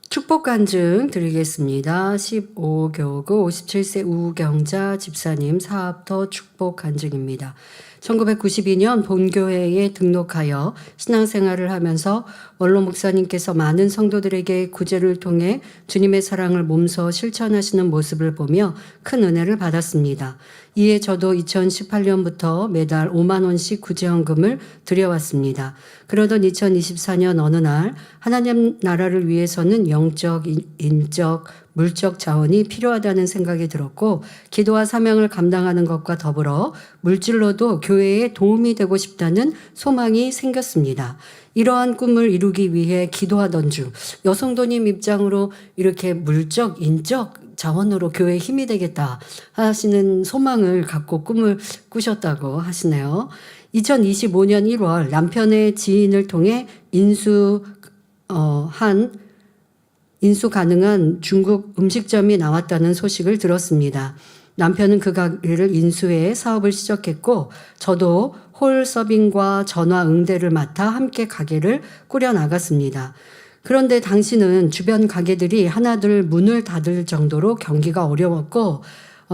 축복 간증 드리겠습니다. 15교구 57세 우경자 집사님 사업터 축복 간증입니다. 1992년 본교회에 등록하여 신앙생활을 하면서 원로 목사님께서 많은 성도들에게 구제를 통해 주님의 사랑을 몸소 실천하시는 모습을 보며 큰 은혜를 받았습니다. 이에 저도 2018년부터 매달 5만 원씩 구제헌금을 드려왔습니다. 그러던 2024년 어느 날 하나님 나라를 위해서는 영적, 인적, 물적 자원이 필요하다는 생각이 들었고 기도와 사명을 감당하는 것과 더불어 물질로도 교회에 도움이 되고 싶다는 소망이 생겼습니다. 이러한 꿈을 이루기 위해 기도하던 중 여성도님 입장으로 이렇게 물적, 인적 자원으로 교회에 힘이 되겠다 하시는 소망을 갖고 꿈을 꾸셨다고 하시네요. 2025년 1월 남편의 지인을 통해 인수 가능한 중국 음식점이 나왔다는 소식을 들었습니다. 남편은 그 가게를 인수해 사업을 시작했고 저도 홀 서빙과 전화 응대를 맡아 함께 가게를 꾸려 나갔습니다. 그런데 당시는 주변 가게들이 하나둘 문을 닫을 정도로 경기가 어려웠고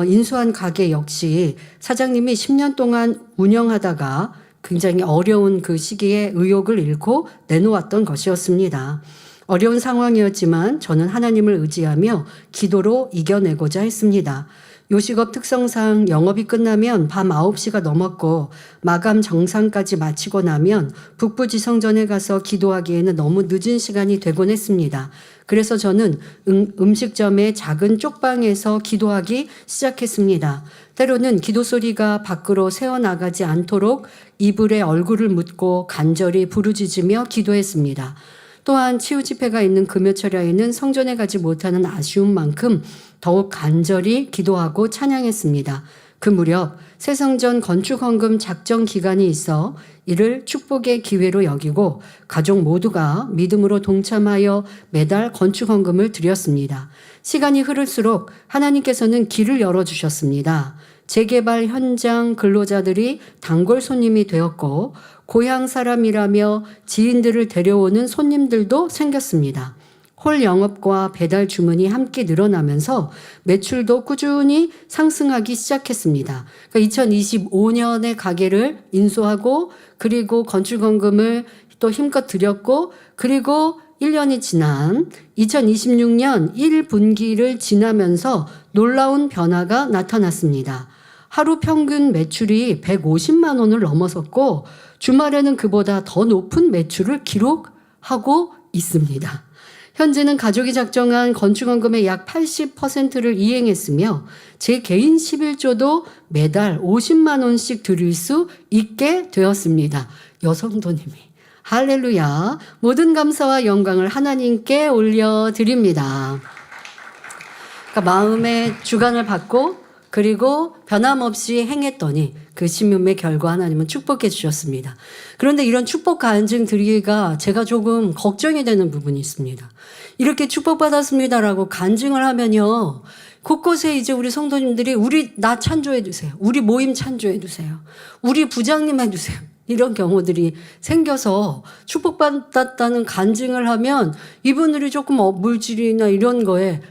인수한 가게 역시 사장님이 10년 동안 운영하다가 굉장히 어려운 그 시기에 의욕을 잃고 내놓았던 것이었습니다. 어려운 상황이었지만 저는 하나님을 의지하며 기도로 이겨내고자 했습니다. 요식업 특성상 영업이 끝나면 밤 9시가 넘었고 마감 정상까지 마치고 나면 북부지성전에 가서 기도하기에는 너무 늦은 시간이 되곤 했습니다. 그래서 저는 음식점의 작은 쪽방에서 기도하기 시작했습니다. 때로는 기도 소리가 밖으로 새어나가지 않도록 이불에 얼굴을 묻고 간절히 부르짖으며 기도했습니다. 또한 치유 집회가 있는 금요철야에는 성전에 가지 못하는 아쉬운 만큼 더욱 간절히 기도하고 찬양했습니다. 그 무렵 새성전 건축 헌금 작정 기간이 있어 이를 축복의 기회로 여기고 가족 모두가 믿음으로 동참하여 매달 건축 헌금을 드렸습니다. 시간이 흐를수록 하나님께서는 길을 열어주셨습니다. 재개발 현장 근로자들이 단골 손님이 되었고 고향 사람이라며 지인들을 데려오는 손님들도 생겼습니다. 홀 영업과 배달 주문이 함께 늘어나면서 매출도 꾸준히 상승하기 시작했습니다. 그러니까 2025년에 가게를 인수하고 그리고 건축원금을 또 힘껏 들였고 그리고 1년이 지난 2026년 1분기를 지나면서 놀라운 변화가 나타났습니다. 하루 평균 매출이 150만 원을 넘어섰고 주말에는 그보다 더 높은 매출을 기록하고 있습니다. 현재는 가족이 작정한 건축원금의 약 80%를 이행했으며 제 개인 11조도 매달 50만 원씩 드릴 수 있게 되었습니다. 여성도님이 할렐루야. 모든 감사와 영광을 하나님께 올려드립니다. 그러니까 마음의 주관을 받고 그리고 변함없이 행했더니 그 심음의 결과 하나님은 축복해 주셨습니다. 그런데 이런 축복 간증 드리기가 제가 조금 걱정이 되는 부분이 있습니다. 이렇게 축복받았습니다라고 간증을 하면요. 곳곳에 이제 우리 성도님들이 나 찬조해 주세요. 우리 모임 찬조해 주세요. 우리 부장님 해 주세요. 이런 경우들이 생겨서 축복받았다는 간증을 하면 이분들이 조금 물질이나 이런 거에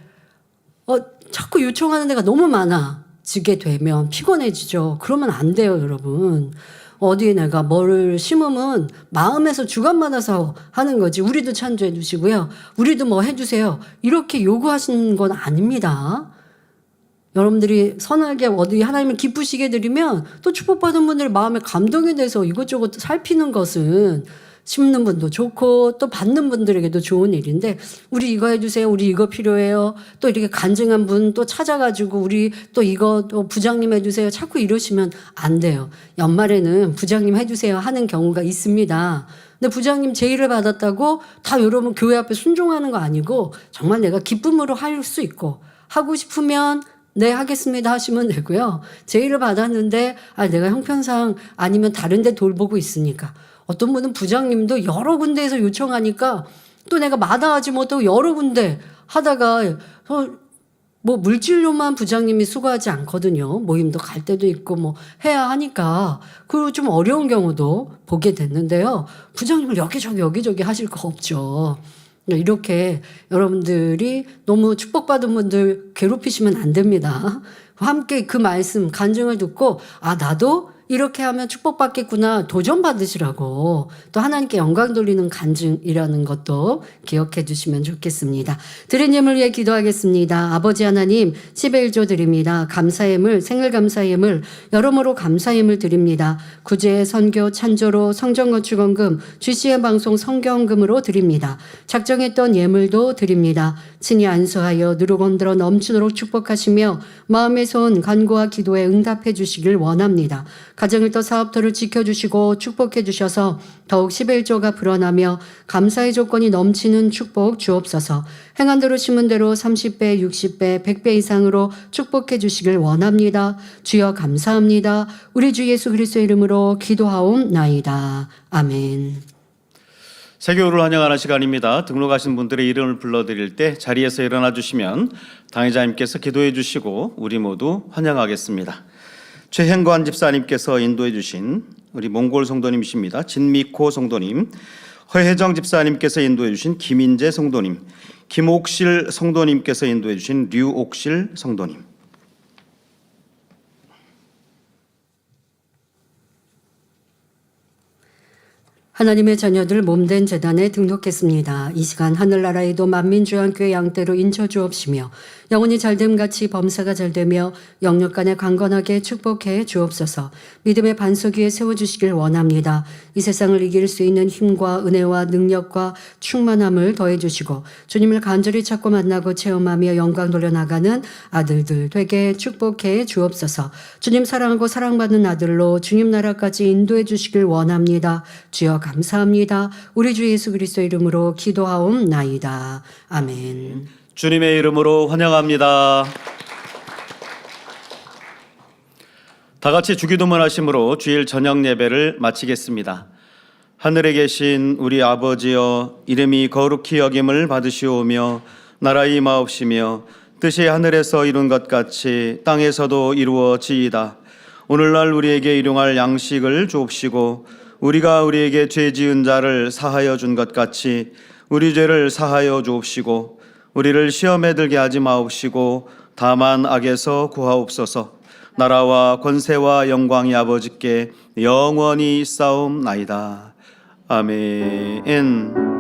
자꾸 요청하는 데가 너무 많아지게 되면 피곤해지죠. 그러면 안 돼요, 여러분. 어디에 내가 뭐를 심으면 마음에서 주관받아서 하는 거지. 우리도 찬조해 주시고요. 우리도 뭐 해주세요. 이렇게 요구하시는 건 아닙니다. 여러분들이 선하게 어디 하나님을 기쁘시게 드리면 또 축복받은 분들의 마음에 감동이 돼서 이것저것 살피는 것은 심는 분도 좋고 또 받는 분들에게도 좋은 일인데 우리 이거 해주세요. 우리 이거 필요해요. 또 이렇게 간증한 분 또 찾아가지고 우리 또 이거 또 부장님 해주세요. 자꾸 이러시면 안 돼요. 연말에는 부장님 해주세요 하는 경우가 있습니다. 근데 부장님 제의를 받았다고 다 여러분 교회 앞에 순종하는 거 아니고 정말 내가 기쁨으로 할 수 있고 하고 싶으면 네 하겠습니다 하시면 되고요. 제의를 받았는데 내가 형편상 아니면 다른 데 돌보고 있으니까 어떤 분은 부장님도 여러 군데에서 요청하니까 또 내가 마다하지 못하고 여러 군데 하다가 뭐 물질로만 부장님이 수고하지 않거든요. 모임도 갈 때도 있고 뭐 해야 하니까 그리고 좀 어려운 경우도 보게 됐는데요. 부장님을 여기저기 하실 거 없죠. 이렇게 여러분들이 너무 축복받은 분들 괴롭히시면 안 됩니다. 함께 그 말씀 간증을 듣고 나도 이렇게 하면 축복받겠구나 도전받으시라고 또 하나님께 영광 돌리는 간증이라는 것도 기억해 주시면 좋겠습니다. 드린 예물 위해 기도하겠습니다. 아버지 하나님 11조 드립니다. 감사의 예물 생일 감사의 예물 여러모로 감사의 예물 드립니다. 구제 선교 찬조로 성전건축원금 GCN 방송 성경금으로 드립니다. 작정했던 예물도 드립니다. 친히 안수하여 누룩 온들어 넘치도록 축복하시며 마음의 손 간구와 기도에 응답해 주시길 원합니다. 가정일터 사업터를 지켜주시고 축복해 주셔서 더욱 11조가 불어나며 감사의 조건이 넘치는 축복 주옵소서. 행한 대로 심은 대로 30배, 60배, 100배 이상으로 축복해 주시길 원합니다. 주여 감사합니다. 우리 주 예수 그리스도의 이름으로 기도하옵나이다. 아멘. 세교를 환영하는 시간입니다. 등록하신 분들의 이름을 불러드릴 때 자리에서 일어나 주시면 당회자님께서 기도해 주시고 우리 모두 환영하겠습니다. 최현관 집사님께서 인도해 주신 우리 몽골 성도님이십니다. 진미코 성도님, 허혜정 집사님께서 인도해 주신 김인재 성도님, 김옥실 성도님께서 인도해 주신 류옥실 성도님, 하나님의 자녀들 몸된 재단에 등록했습니다. 이 시간 하늘나라에도 만민주한교회 양떼로 인쳐 주옵시며 영혼이 잘됨같이 범사가 잘되며 영육간에 강건하게 축복해 주옵소서. 믿음의 반석 위에 세워주시길 원합니다. 이 세상을 이길 수 있는 힘과 은혜와 능력과 충만함을 더해주시고 주님을 간절히 찾고 만나고 체험하며 영광 돌려나가는 아들들 되게 축복해 주옵소서. 주님 사랑하고 사랑받는 아들로 주님 나라까지 인도해 주시길 원합니다. 주여 감사합니다. 우리 주 예수 그리스도 이름으로 기도하옵나이다. 아멘. 주님의 이름으로 환영합니다. 다 같이 주기도문 하심으로 주일 저녁 예배를 마치겠습니다. 하늘에 계신 우리 아버지여, 이름이 거룩히 여김을 받으시오며 나라의 임하옵시며 뜻이 하늘에서 이룬 것 같이 땅에서도 이루어지이다. 오늘날 우리에게 일용할 양식을 주옵시고 우리가 우리에게 죄 지은 자를 사하여 준 것 같이 우리 죄를 사하여 주옵시고 우리를 시험에 들게 하지 마옵시고 다만 악에서 구하옵소서. 나라와 권세와 영광이 아버지께 영원히 있사옵나이다. 아멘.